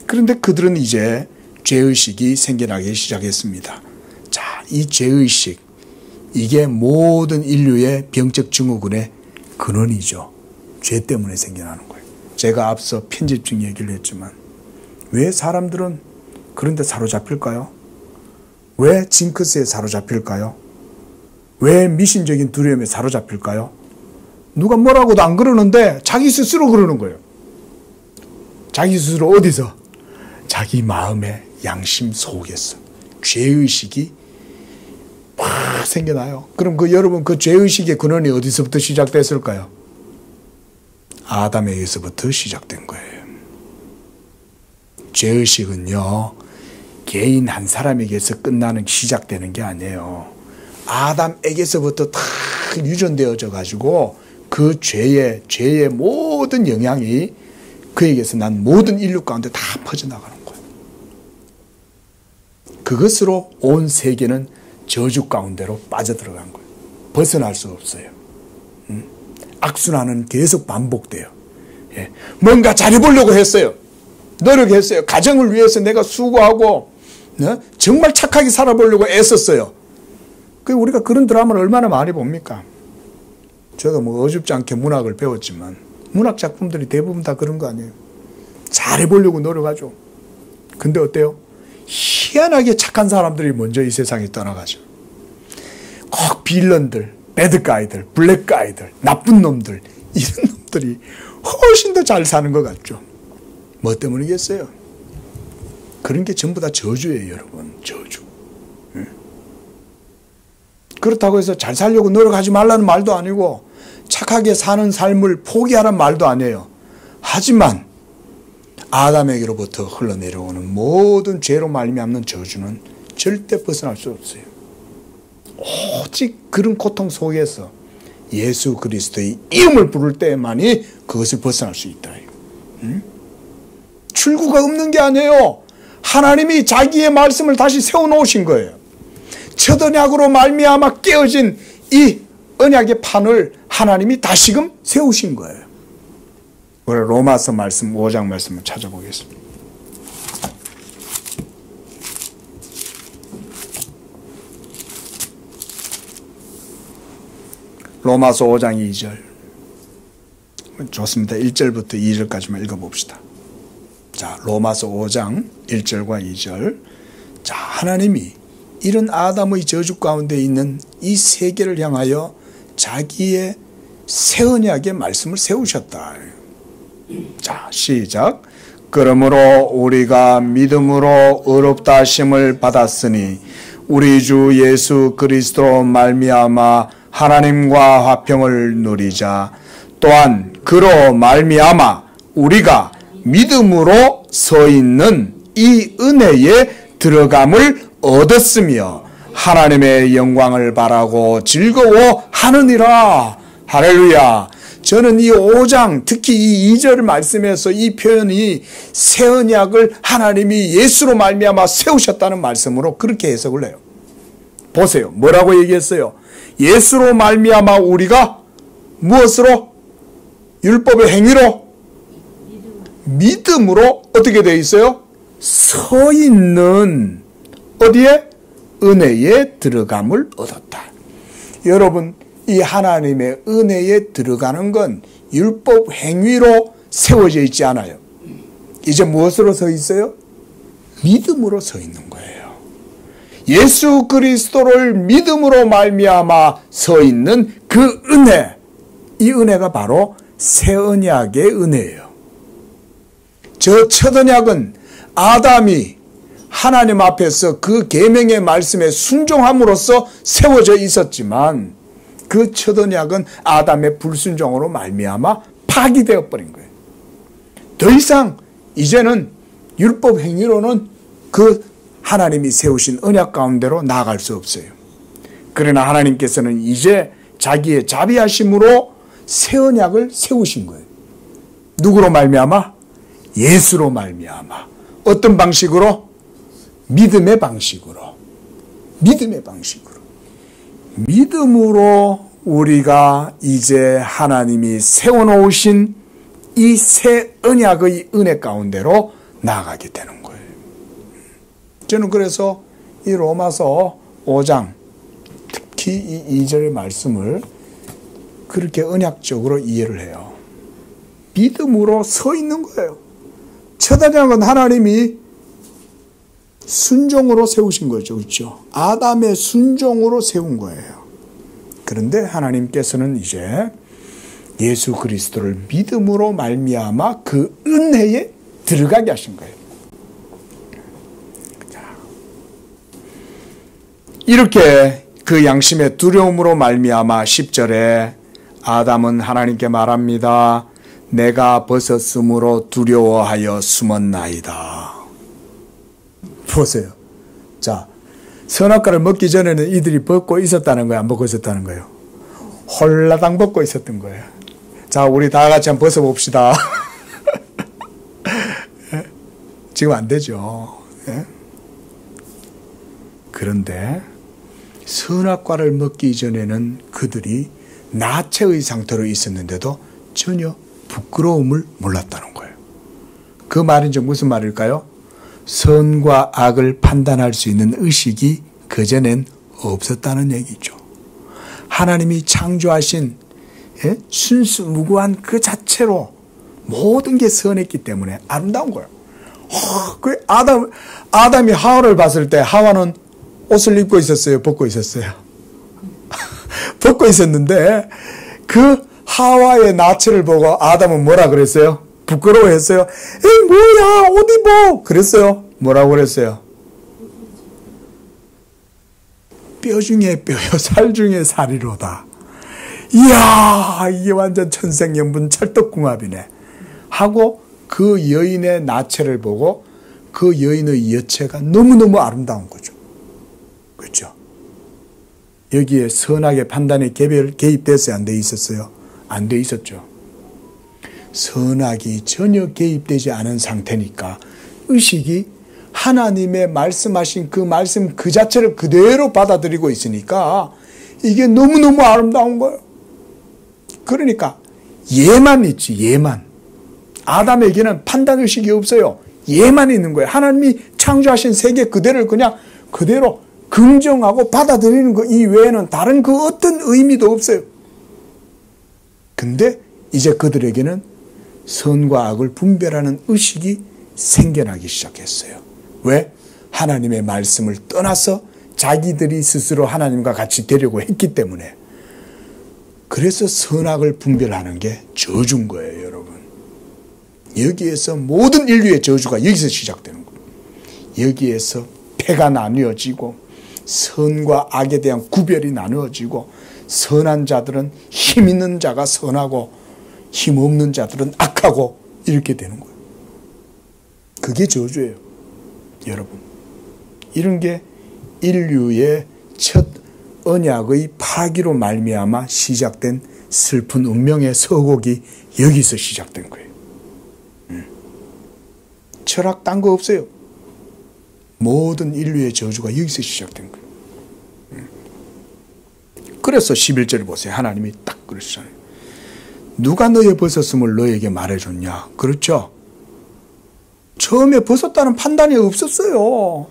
Speaker 1: 그런데 그들은 이제 죄의식이 생겨나기 시작했습니다. 자, 이 죄의식, 이게 모든 인류의 병적 증후군의 근원이죠. 죄 때문에 생겨나는 거예요. 제가 앞서 편집 중 얘기를 했지만 왜 사람들은 그런데 사로잡힐까요? 왜 징크스에 사로잡힐까요? 왜 미신적인 두려움에 사로잡힐까요? 누가 뭐라고도 안 그러는데 자기 스스로 그러는 거예요. 자기 스스로 어디서? 자기 마음의 양심 속에서 죄의식이 막 생겨나요. 그럼 여러분 그 죄의식의 근원이 어디서부터 시작됐을까요? 아담에게서부터 시작된 거예요. 죄의식은요, 개인 한 사람에게서 시작되는 게 아니에요. 아담에게서부터 다 유전되어져 가지고 그 죄의 모든 영향이 그에게서 난 모든 인류 가운데 다 퍼져나가는 거예요. 그것으로 온 세계는 저주 가운데로 빠져들어간 거예요. 벗어날 수 없어요. 악순환은 계속 반복돼요. 예. 뭔가 잘해보려고 했어요. 노력했어요. 가정을 위해서 내가 수고하고 정말 착하게 살아보려고 애썼어요. 우리가 그런 드라마를 얼마나 많이 봅니까? 제가 어줍지 않게 문학을 배웠지만 문학 작품들이 대부분 다 그런 거 아니에요. 잘해보려고 노력하죠. 근데 어때요? 희한하게 착한 사람들이 먼저 이 세상에 떠나가죠. 꼭 빌런들, 배드가이들, 블랙가이들, 나쁜 놈들, 이런 놈들이 훨씬 더 잘 사는 것 같죠. 뭐 때문이겠어요? 그런 게 전부 다 저주예요, 여러분. 저주. 그렇다고 해서 잘 살려고 노력하지 말라는 말도 아니고 착하게 사는 삶을 포기하라는 말도 아니에요. 하지만 아담에게로부터 흘러내려오는 모든 죄로 말미암는 저주는 절대 벗어날 수 없어요. 오직 그런 고통 속에서 예수 그리스도의 이름을 부를 때만이 그것을 벗어날 수 있다. 출구가 없는 게 아니에요. 하나님이 자기의 말씀을 다시 세워놓으신 거예요. 첫 언약으로 말미암아 깨어진 이 언약의 판을 하나님이 다시금 세우신 거예요. 우리 로마서 말씀 5장 말씀을 찾아보겠습니다. 로마서 5장 2절. 좋습니다. 1절부터 2절까지만 읽어봅시다. 자, 로마서 5장 1절과 2절. 자, 하나님이 이런 아담의 저주 가운데 있는 이 세계를 향하여 자기의 새 언약의 말씀을 세우셨다. 자, 시작. 그러므로 우리가 믿음으로 의롭다 하심을 받았으니 우리 주 예수 그리스도로 말미암아 하나님과 화평을 누리자. 또한 그로 말미암아 우리가 믿음으로 서 있는 이 은혜에 들어감을 얻었으며 하나님의 영광을 바라고 즐거워하느니라. 할렐루야. 저는 이 5장 특히 이 2절 말씀에서 이 표현이 새 언약을 하나님이 예수로 말미암아 세우셨다는 말씀으로 그렇게 해석을 해요. 보세요. 뭐라고 얘기했어요? 예수로 말미암아 우리가 무엇으로? 율법의 행위로? 믿음으로 어떻게 되어 있어요? 서 있는 어디에? 은혜에 들어감을 얻었다. 여러분, 이 하나님의 은혜에 들어가는 건 율법 행위로 세워져 있지 않아요. 이제 무엇으로 서 있어요? 믿음으로 서 있는 거예요. 예수 그리스도를 믿음으로 말미암아 서 있는 그 은혜, 이 은혜가 바로 새 언약의 은혜예요. 저 첫 언약은 아담이 하나님 앞에서 그 계명의 말씀에 순종함으로써 세워져 있었지만 그 첫 언약은 아담의 불순종으로 말미암아 파기되어 버린 거예요. 더 이상 이제는 율법 행위로는 그 하나님이 세우신 언약 가운데로 나아갈 수 없어요. 그러나 하나님께서는 이제 자기의 자비하심으로 새 언약을 세우신 거예요. 누구로 말미암아? 예수로 말미암아. 어떤 방식으로? 믿음의 방식으로. 믿음의 방식으로. 믿음으로 우리가 이제 하나님이 세워놓으신 이 새 언약의 은혜 가운데로 나아가게 되는 거예요. 저는 그래서 이 로마서 5장 특히 이 2절의 말씀을 그렇게 언약적으로 이해를 해요. 믿음으로 서 있는 거예요. 처하지 않은 건 하나님이 순종으로 세우신 거죠. 그렇죠? 아담의 순종으로 세운 거예요. 그런데 하나님께서는 이제 예수 그리스도를 믿음으로 말미암아 그 은혜에 들어가게 하신 거예요. 이렇게 그 양심의 두려움으로 말미암아 10절에 아담은 하나님께 말합니다. 내가 벗었으므로 두려워하여 숨었나이다. 보세요. 자, 선악과를 먹기 전에는 이들이 벗고 있었다는 거예요? 안 벗고 있었다는 거예요? 홀라당 벗고 있었던 거예요. 자, 우리 다 같이 한번 벗어봅시다. 지금 안 되죠. 그런데 선악과를 먹기 전에는 그들이 나체의 상태로 있었는데도 전혀 부끄러움을 몰랐다는 거예요. 그 말은 좀 무슨 말일까요? 선과 악을 판단할 수 있는 의식이 그전엔 없었다는 얘기죠. 하나님이 창조하신 순수무구한 그 자체로 모든 게 선했기 때문에 아름다운 거예요. 그 아담이 하와를 봤을 때 하와는 옷을 입고 있었어요? 벗고 있었어요? 벗고 있었는데 그 하와의 나체를 보고 아담은 뭐라 그랬어요? 부끄러워했어요? 에이 뭐야 옷 입어! 그랬어요? 뭐라고 그랬어요? 뼈 중에 뼈요 살 중에 살이로다. 이야 이게 완전 천생연분 찰떡궁합이네 하고 그 여인의 나체를 보고 그 여인의 여체가 너무너무 아름다운 거죠. 그렇죠? 여기에 선악의 판단에 개입됐어요? 안 돼 있었어요? 안 돼 있었죠. 선악이 전혀 개입되지 않은 상태니까 의식이 하나님의 말씀하신 그 말씀 그 자체를 그대로 받아들이고 있으니까 이게 너무너무 아름다운 거예요. 그러니까 예만 있지, 예만. 아담에게는 판단의식이 없어요. 예만 있는 거예요. 하나님이 창조하신 세계 그대로를 그냥 그대로 긍정하고 받아들이는 거 이외에는 다른 그 어떤 의미도 없어요. 근데 이제 그들에게는 선과 악을 분별하는 의식이 생겨나기 시작했어요. 왜? 하나님의 말씀을 떠나서 자기들이 스스로 하나님과 같이 되려고 했기 때문에. 그래서 선악을 분별하는 게 저주인 거예요, 여러분. 여기에서 모든 인류의 저주가 여기서 시작되는 거예요. 여기에서 패가 나뉘어지고 선과 악에 대한 구별이 나누어지고 선한 자들은 힘 있는 자가 선하고 힘 없는 자들은 악하고 이렇게 되는 거예요. 그게 저주예요, 여러분. 이런 게 인류의 첫 언약의 파기로 말미암아 시작된 슬픈 운명의 서곡이 여기서 시작된 거예요. 철학 딴 거 없어요. 모든 인류의 저주가 여기서 시작된 거예요. 그래서 11절 보세요. 하나님이 딱 그러시잖아요. 누가 너의 벗었음을 너에게 말해줬냐? 그렇죠? 처음에 벗었다는 판단이 없었어요.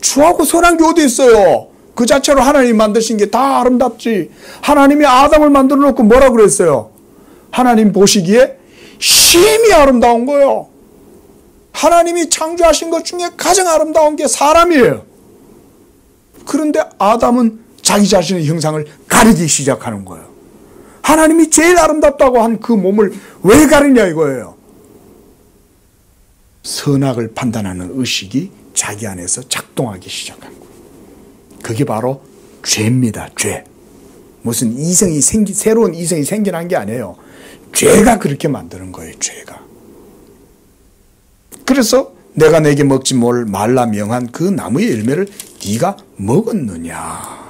Speaker 1: 주하고 선한 게 어디 있어요? 그 자체로 하나님이 만드신 게 다 아름답지. 하나님이 아담을 만들어 놓고 뭐라 그랬어요? 하나님 보시기에 심히 아름다운 거예요. 하나님이 창조하신 것 중에 가장 아름다운 게 사람이에요. 그런데 아담은 자기 자신의 형상을 가리기 시작하는 거예요. 하나님이 제일 아름답다고 한 그 몸을 왜 가리냐 이거예요. 선악을 판단하는 의식이 자기 안에서 작동하기 시작한 거예요. 그게 바로 죄입니다. 죄. 무슨 새로운 이성이 생겨난 게 아니에요. 죄가 그렇게 만드는 거예요. 죄가. 그래서 내가 내게 먹지 말라 명한 그 나무의 열매를 네가 먹었느냐.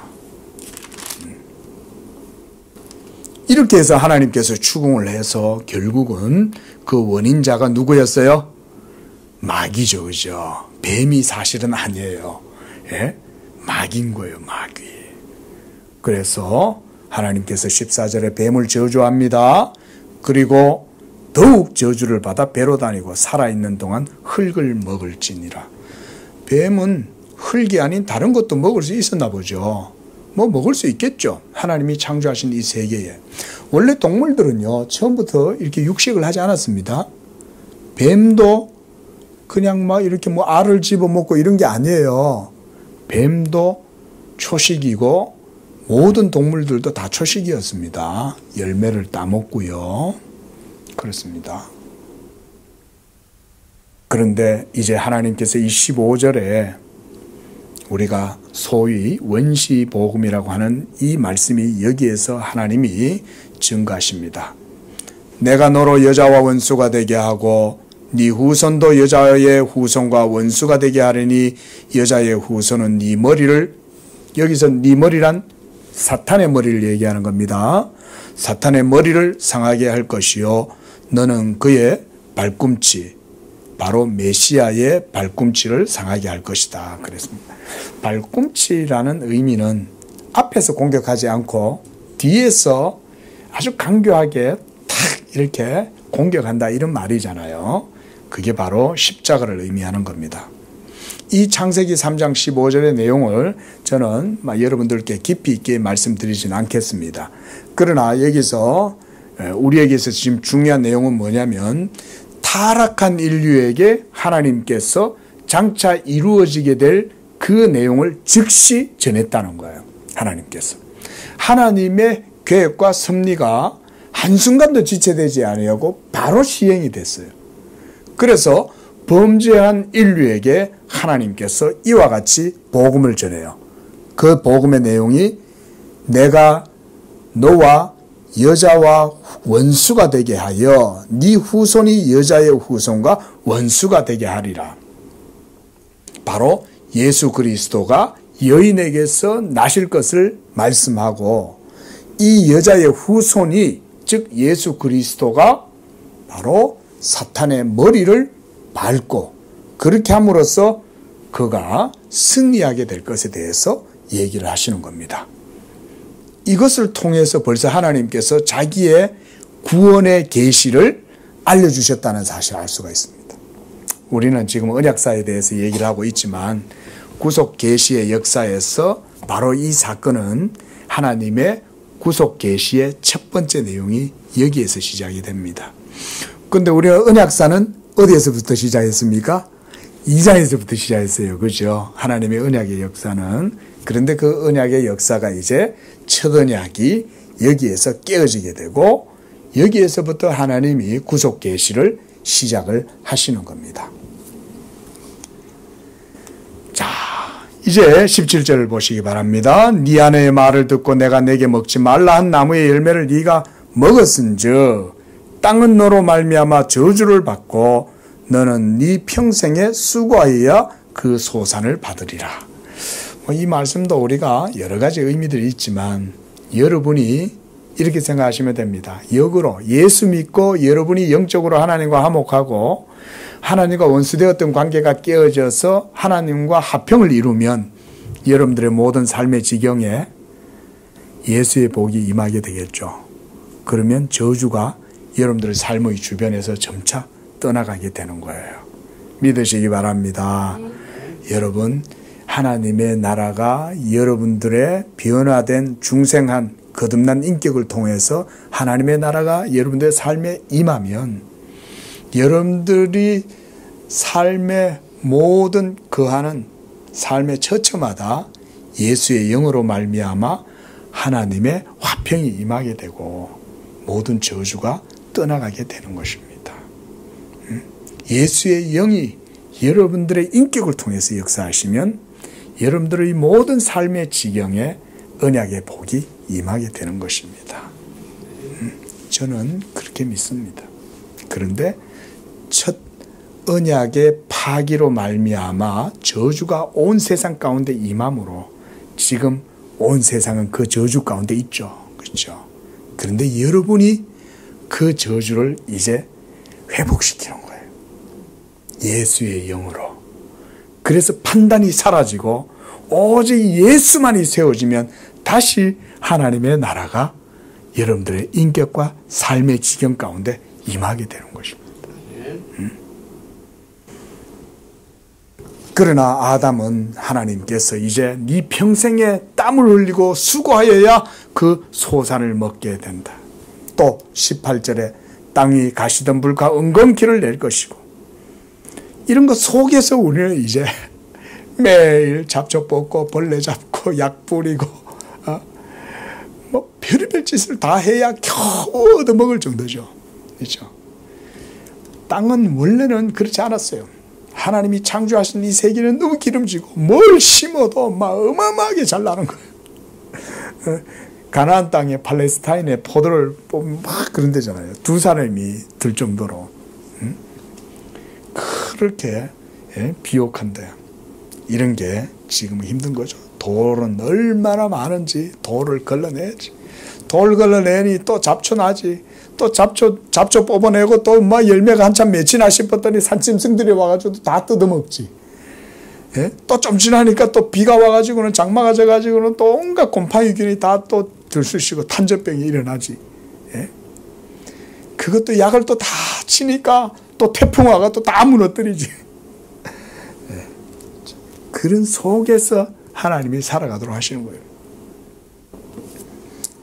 Speaker 1: 이렇게 해서 하나님께서 추궁을 해서 결국은 그 원인자가 누구였어요? 마귀죠. 그죠? 뱀이 사실은 아니에요. 예? 마귀인 거예요. 마귀. 그래서 하나님께서 14절에 뱀을 저주합니다. 그리고 더욱 저주를 받아 배로 다니고 살아있는 동안 흙을 먹을지니라. 뱀은 흙이 아닌 다른 것도 먹을 수 있었나 보죠. 뭐 먹을 수 있겠죠. 하나님이 창조하신 이 세계에. 원래 동물들은요, 처음부터 이렇게 육식을 하지 않았습니다. 뱀도 그냥 막 이렇게 뭐 알을 집어먹고 이런 게 아니에요. 뱀도 초식이고 모든 동물들도 다 초식이었습니다. 열매를 따먹고요. 그렇습니다. 그런데 이제 하나님께서 이 15절에 우리가 소위 원시복음이라고 하는 이 말씀이 여기에서 하나님이 증거하십니다. 내가 너로 여자와 원수가 되게 하고 네 후손도 여자의 후손과 원수가 되게 하려니 여자의 후손은 네 머리를, 여기서 네 머리란 사탄의 머리를 얘기하는 겁니다. 사탄의 머리를 상하게 할 것이요 너는 그의 발꿈치, 바로 메시아의 발꿈치를 상하게 할 것이다 그랬습니다. 발꿈치라는 의미는 앞에서 공격하지 않고 뒤에서 아주 강교하게 탁 이렇게 공격한다 이런 말이잖아요. 그게 바로 십자가를 의미하는 겁니다. 이 창세기 3장 15절의 내용을 저는 여러분들께 깊이 있게 말씀드리지는 않겠습니다. 그러나 여기서 우리에게서 지금 중요한 내용은 뭐냐면 타락한 인류에게 하나님께서 장차 이루어지게 될 그 내용을 즉시 전했다는 거예요. 하나님께서. 하나님의 계획과 섭리가 한순간도 지체되지 아니하고 바로 시행이 됐어요. 그래서 범죄한 인류에게 하나님께서 이와 같이 복음을 전해요. 그 복음의 내용이 내가 너와 여자와 원수가 되게 하여 네 후손이 여자의 후손과 원수가 되게 하리라. 바로 예수 그리스도가 여인에게서 나실 것을 말씀하고 이 여자의 후손이 즉 예수 그리스도가 바로 사탄의 머리를 밟고 그렇게 함으로써 그가 승리하게 될 것에 대해서 얘기를 하시는 겁니다. 이것을 통해서 벌써 하나님께서 자기의 구원의 계시를 알려주셨다는 사실을 알 수가 있습니다. 우리는 지금 언약사에 대해서 얘기를 하고 있지만 구속 계시의 역사에서 바로 이 사건은 하나님의 구속 계시의 첫 번째 내용이 여기에서 시작이 됩니다. 그런데 우리가 언약사는 어디에서부터 시작했습니까? 2장에서부터 시작했어요. 그죠? 하나님의 언약의 역사는. 그런데 그 언약의 역사가 이제 첫 언약이 여기에서 깨어지게 되고 여기에서부터 하나님이 구속 계시를 시작을 하시는 겁니다. 자, 이제 17절을 보시기 바랍니다. 네 아내의 말을 듣고 내가 내게 먹지 말라 한 나무의 열매를 네가 먹었은즉 땅은 너로 말미암아 저주를 받고 너는 네 평생에 수고하여야 그 소산을 받으리라. 이 말씀도 우리가 여러 가지 의미들이 있지만 여러분이 이렇게 생각하시면 됩니다. 역으로 예수 믿고 여러분이 영적으로 하나님과 화목하고 하나님과 원수되었던 관계가 깨어져서 하나님과 화평을 이루면 여러분들의 모든 삶의 지경에 예수의 복이 임하게 되겠죠. 그러면 저주가 여러분들의 삶의 주변에서 점차 떠나가게 되는 거예요. 믿으시기 바랍니다. 여러분, 하나님의 나라가 여러분들의 변화된 중생한 거듭난 인격을 통해서 하나님의 나라가 여러분들의 삶에 임하면 여러분들이 삶의 모든 거하는 삶의 처처마다 예수의 영으로 말미암아 하나님의 화평이 임하게 되고 모든 저주가 떠나가게 되는 것입니다. 예수의 영이 여러분들의 인격을 통해서 역사하시면 여러분들의 모든 삶의 지경에 언약의 복이 임하게 되는 것입니다. 저는 그렇게 믿습니다. 그런데 첫 언약의 파기로 말미암아 저주가 온 세상 가운데 임함으로 지금 온 세상은 그 저주 가운데 있죠. 그렇죠? 그런데 여러분이 그 저주를 이제 회복시키는 거예요. 예수의 영으로. 그래서 판단이 사라지고 오직 예수만이 세워지면 다시 하나님의 나라가 여러분들의 인격과 삶의 지경 가운데 임하게 되는 것입니다. 그러나 아담은 하나님께서 이제 네 평생에 땀을 흘리고 수고하여야 그 소산을 먹게 된다. 또 18절에 땅이 가시덤불과 은검기를 낼 것이고 이런 거 속에서 우리는 이제 매일 잡초 뽑고 벌레 잡고 약 뿌리고 뭐 별의별 짓을 다 해야 겨우 얻어먹을 정도죠. 그렇죠? 땅은 원래는 그렇지 않았어요. 하나님이 창조하신 이 세계는 너무 기름지고 뭘 심어도 막 어마어마하게 잘 나는 거예요. 가나안 땅에 팔레스타인에 포도를 뽑으면 막 그런 데잖아요. 두 사람이 들 정도로. 그렇게 비옥한데 이런 게 지금은 힘든 거죠. 돌은 얼마나 많은지 돌을 걸러내야지. 돌 걸러내니 또 잡초 나지. 또 잡초 뽑아내고 또 막 열매가 한참 맺히나 싶었더니 산짐승들이 와가지고 다 뜯어먹지. 예? 또 좀 지나니까 또 비가 와가지고는 장마가 져가지고는 또 온갖 곰팡이균이 다 또 들쑤시고 탄저병이 일어나지. 예? 그것도 약을 또 다 치니까 또 태풍 와가 또 다 무너뜨리지. 예. 그런 속에서 하나님이 살아가도록 하시는 거예요.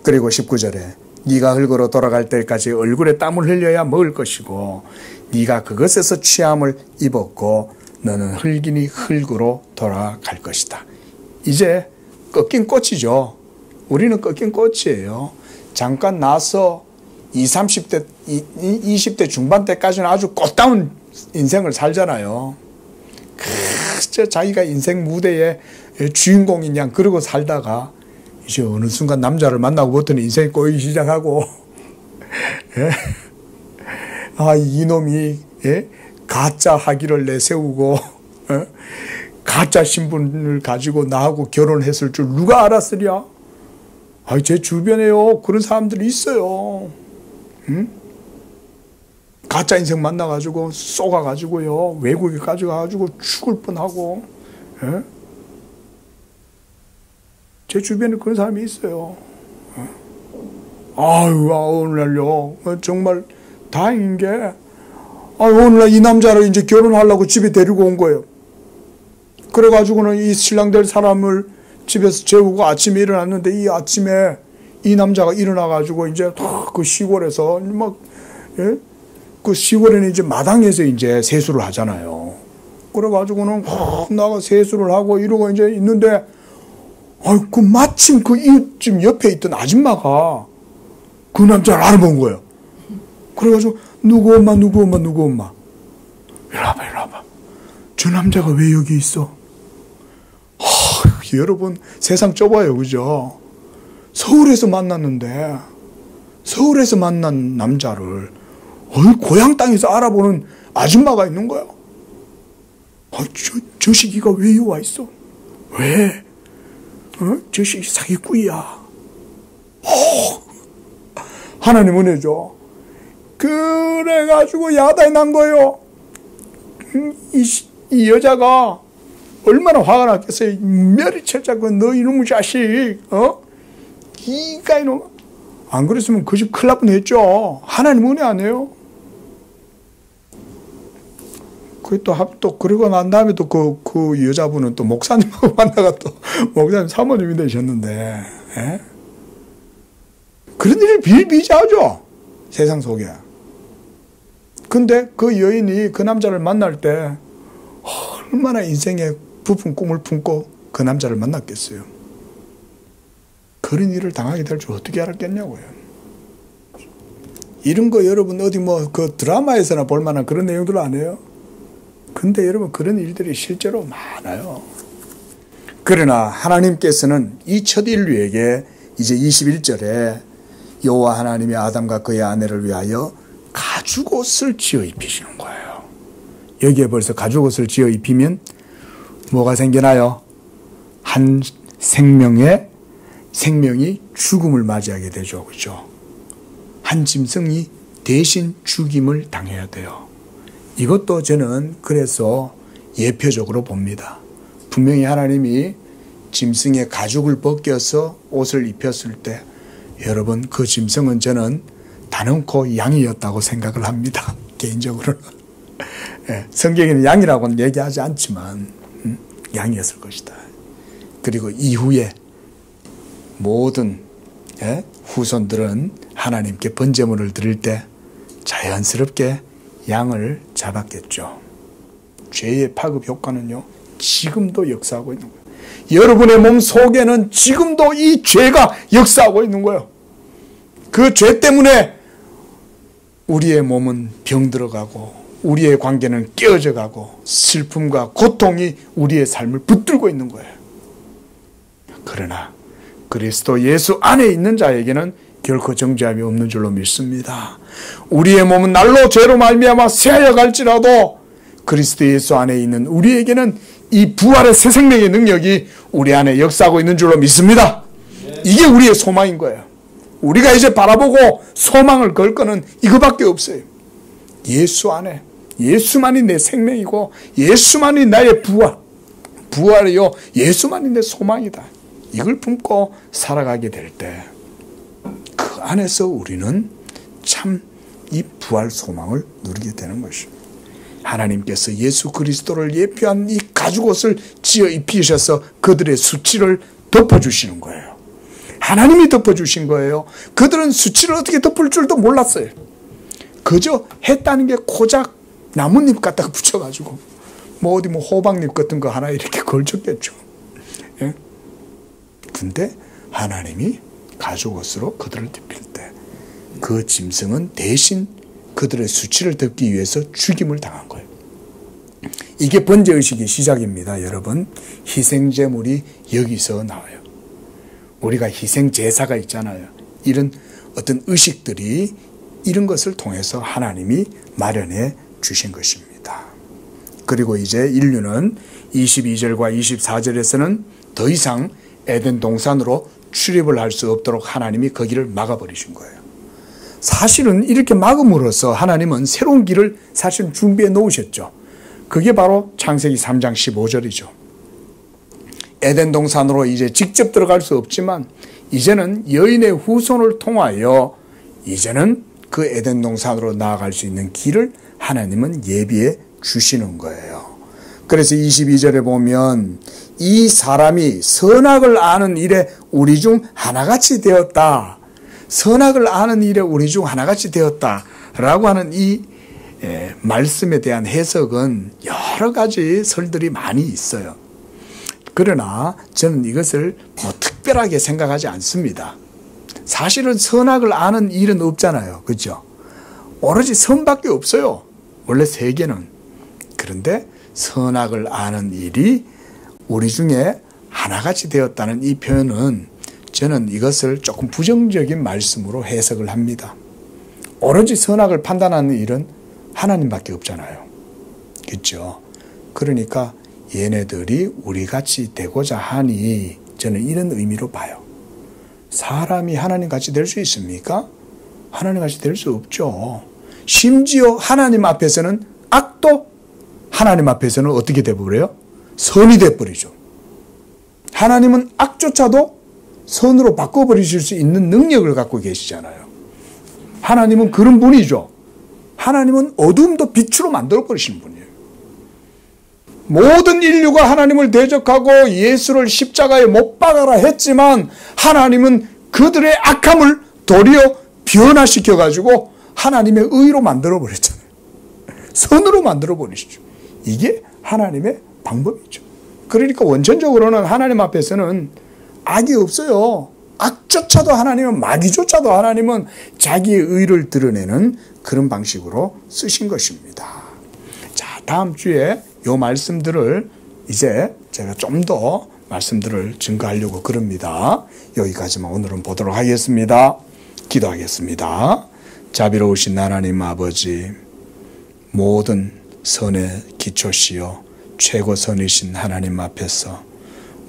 Speaker 1: 그리고 19절에 네가 흙으로 돌아갈 때까지 얼굴에 땀을 흘려야 먹을 것이고 네가 그것에서 취함을 입었고 너는 흙이니 흙으로 돌아갈 것이다. 이제 꺾인 꽃이죠. 우리는 꺾인 꽃이에요. 잠깐 나서 20대 중반 때까지는 아주 꽃다운 인생을 살잖아요. 자기가 인생 무대의 주인공인 양 그러고 살다가 이제 어느 순간 남자를 만나고 보더니 인생이 꼬이기 시작하고 이놈이 가짜 학위를 내세우고 가짜 신분을 가지고 나하고 결혼했을 줄 누가 알았으랴? 제 주변에요 그런 사람들이 있어요. 가짜 인생 만나가지고 쏘가가지고요 외국에 가져가가지고 죽을 뻔하고. 제 주변에 그런 사람이 있어요. 오늘날요 정말 다행인 게 오늘날 이 남자를 이제 결혼하려고 집에 데리고 온 거예요. 그래가지고는 이 신랑 될 사람을 집에서 재우고 아침에 일어났는데 이 아침에 이 남자가 일어나가지고 이제 그 시골에서 그 시골에는 이제 마당에서 이제 세수를 하잖아요. 그래가지고는 나가 세수를 하고 이러고 이제 있는데 마침 그 이웃집 옆에 있던 아줌마가 그 남자를 알아본 거예요. 그래가지고 누구 엄마 이리 와봐. 저 남자가 왜 여기 있어? 여러분 세상 좁아요. 그죠? 서울에서 만났는데 서울에서 만난 남자를 고향 땅에서 알아보는 아줌마가 있는 거예요. 저 시기가 왜 여기 와 있어? 왜? 저 시기 사기꾼이야. 하나님 은혜죠. 그래가지고 야단이 난 거예요. 이 여자가 얼마나 화가 났겠어요. 멸리쳐자고 너 이놈의 자식, 이가 이놈. 안 그랬으면 그 집 큰일 날 뻔했죠. 하나님 은혜 안 해요. 또 그러고 난 다음에 또 그 여자분은 또 목사님하고 만나가 또 목사님 사모님이 되셨는데, 그런 일이 비일비재하죠. 세상 속에. 근데 그 여인이 그 남자를 만날 때 얼마나 인생에 부푼 꿈을 품고 그 남자를 만났겠어요. 그런 일을 당하게 될 줄 어떻게 알았겠냐고요. 이런 거 여러분 어디 그 드라마에서나 볼 만한 그런 내용들 아니에요? 근데 여러분 그런 일들이 실제로 많아요. 그러나 하나님께서는 이 첫 인류에게 이제 21절에 여호와 하나님이 아담과 그의 아내를 위하여 가죽옷을 지어 입히시는 거예요. 여기에 벌써 가죽옷을 지어 입히면 뭐가 생기나요? 한 생명이 죽음을 맞이하게 되죠. 그렇죠? 한 짐승이 대신 죽임을 당해야 돼요. 이것도 저는 그래서 예표적으로 봅니다. 분명히 하나님이 짐승의 가죽을 벗겨서 옷을 입혔을 때 여러분 그 짐승은 저는 단언코 양이었다고 생각을 합니다. 개인적으로는. 성경에는 양이라고는 얘기하지 않지만 양이었을 것이다. 그리고 이후에 모든 후손들은 하나님께 번제물을 드릴 때 자연스럽게 양을 잡았겠죠. 죄의 파급 효과는요, 지금도 역사하고 있는 거예요. 여러분의 몸 속에는 지금도 이 죄가 역사하고 있는 거예요. 그 죄 때문에 우리의 몸은 병들어가고 우리의 관계는 깨어져 가고 슬픔과 고통이 우리의 삶을 붙들고 있는 거예요. 그러나 그리스도 예수 안에 있는 자에게는 결코 정죄함이 없는 줄로 믿습니다. 우리의 몸은 날로 죄로 말미암아 쇠하여 갈지라도 그리스도 예수 안에 있는 우리에게는 이 부활의 새 생명의 능력이 우리 안에 역사하고 있는 줄로 믿습니다. 이게 우리의 소망인 거예요. 우리가 이제 바라보고 소망을 걸 거는 이거밖에 없어요. 예수 안에, 예수만이 내 생명이고 예수만이 나의 부활이요, 예수만이 내 소망이다. 이걸 품고 살아가게 될 때 그 안에서 우리는 참 이 부활 소망을 누리게 되는 것입니다. 하나님께서 예수 그리스도를 예표한 이 가죽옷을 지어 입히셔서 그들의 수치를 덮어주시는 거예요. 하나님이 덮어주신 거예요. 그들은 수치를 어떻게 덮을 줄도 몰랐어요. 그저 했다는 게 고작 나뭇잎 갖다가 붙여가지고 어디 호박잎 같은 거 하나 이렇게 걸쳤겠죠. 예? 근데 하나님이 가죽옷으로 그들을 덮일 때 그 짐승은 대신 그들의 수치를 덮기 위해서 죽임을 당한 거예요. 이게 번제의식의 시작입니다. 여러분, 희생제물이 여기서 나와요. 우리가 희생제사가 있잖아요. 이런 어떤 의식들이 이런 것을 통해서 하나님이 마련해 주신 것입니다. 그리고 이제 인류는 22절과 24절에서는 더 이상 에덴 동산으로 출입을 할 수 없도록 하나님이 거기를 막아버리신 거예요. 사실은 이렇게 막음으로써 하나님은 새로운 길을 사실 준비해 놓으셨죠. 그게 바로 창세기 3장 15절이죠. 에덴 동산으로 이제 직접 들어갈 수 없지만 이제는 여인의 후손을 통하여 이제는 그 에덴 동산으로 나아갈 수 있는 길을 하나님은 예비해 주시는 거예요. 그래서 22절에 보면 이 사람이 선악을 아는 일에 우리 중 하나같이 되었다. 선악을 아는 일에 우리 중 하나같이 되었다라고 하는 이 말씀에 대한 해석은 여러 가지 설들이 많이 있어요. 그러나 저는 이것을 특별하게 생각하지 않습니다. 사실은 선악을 아는 일은 없잖아요. 그렇죠? 오로지 선밖에 없어요. 원래 세계는. 그런데 선악을 아는 일이 우리 중에 하나같이 되었다는 이 표현은 저는 이것을 조금 부정적인 말씀으로 해석을 합니다. 오로지 선악을 판단하는 일은 하나님밖에 없잖아요. 그렇죠? 그러니까 얘네들이 우리같이 되고자 하니 저는 이런 의미로 봐요. 사람이 하나님같이 될 수 있습니까? 하나님같이 될 수 없죠. 심지어 하나님 앞에서는 악도 하나님 앞에서는 어떻게 돼버려요? 선이 돼버리죠. 하나님은 악조차도 선으로 바꿔버리실 수 있는 능력을 갖고 계시잖아요. 하나님은 그런 분이죠. 하나님은 어둠도 빛으로 만들어버리시는 분이에요. 모든 인류가 하나님을 대적하고 예수를 십자가에 못 박아라 했지만 하나님은 그들의 악함을 도리어 변화시켜가지고 하나님의 의로 만들어버렸잖아요. 선으로 만들어버리시죠. 이게 하나님의 방법이죠. 그러니까 원천적으로는 하나님 앞에서는 악이 없어요. 악조차도 하나님은, 마귀조차도 하나님은 자기의 의를 드러내는 그런 방식으로 쓰신 것입니다. 자, 다음 주에 이 말씀들을 이제 제가 좀 더 말씀들을 증거하려고 그럽니다. 여기까지만 오늘은 보도록 하겠습니다. 기도하겠습니다. 자비로우신 하나님 아버지, 모든 선의 기초시요 최고선이신 하나님 앞에서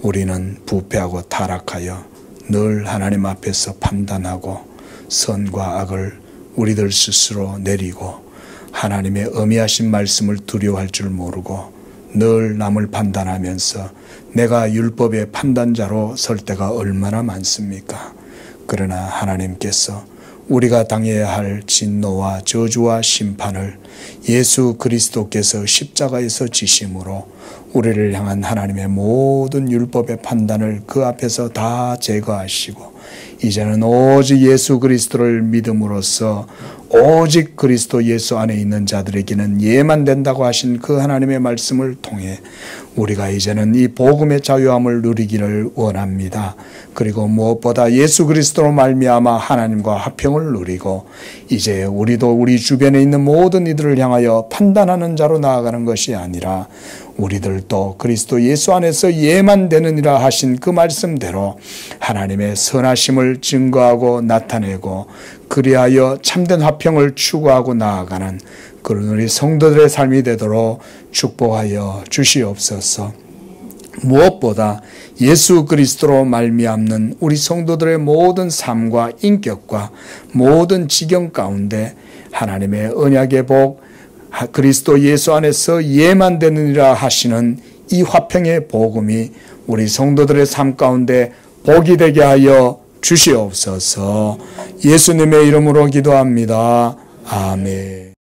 Speaker 1: 우리는 부패하고 타락하여 늘 하나님 앞에서 판단하고 선과 악을 우리들 스스로 내리고 하나님의 엄히하신 말씀을 두려워할 줄 모르고 늘 남을 판단하면서 내가 율법의 판단자로 설 때가 얼마나 많습니까? 그러나 하나님께서 우리가 당해야 할 진노와 저주와 심판을 예수 그리스도께서 십자가에서 지심으로 우리를 향한 하나님의 모든 율법의 판단을 그 앞에서 다 제거하시고 이제는 오직 예수 그리스도를 믿음으로써 오직 그리스도 예수 안에 있는 자들에게는 예만 된다고 하신 그 하나님의 말씀을 통해 우리가 이제는 이 복음의 자유함을 누리기를 원합니다. 그리고 무엇보다 예수 그리스도로 말미암아 하나님과 화평을 누리고 이제 우리도 우리 주변에 있는 모든 이들을 향하여 판단하는 자로 나아가는 것이 아니라 우리들도 그리스도 예수 안에서 예만 되느니라 하신 그 말씀대로 하나님의 선하심을 증거하고 나타내고 그리하여 참된 화평을 추구하고 나아가는 그런 우리 성도들의 삶이 되도록 축복하여 주시옵소서. 무엇보다 예수 그리스도로 말미암는 우리 성도들의 모든 삶과 인격과 모든 지경 가운데 하나님의 언약의 복, 그리스도 예수 안에서 예만 되느니라 하시는 이 화평의 복음이 우리 성도들의 삶 가운데 복이 되게 하여 주시옵소서. 예수님의 이름으로 기도합니다. 아멘.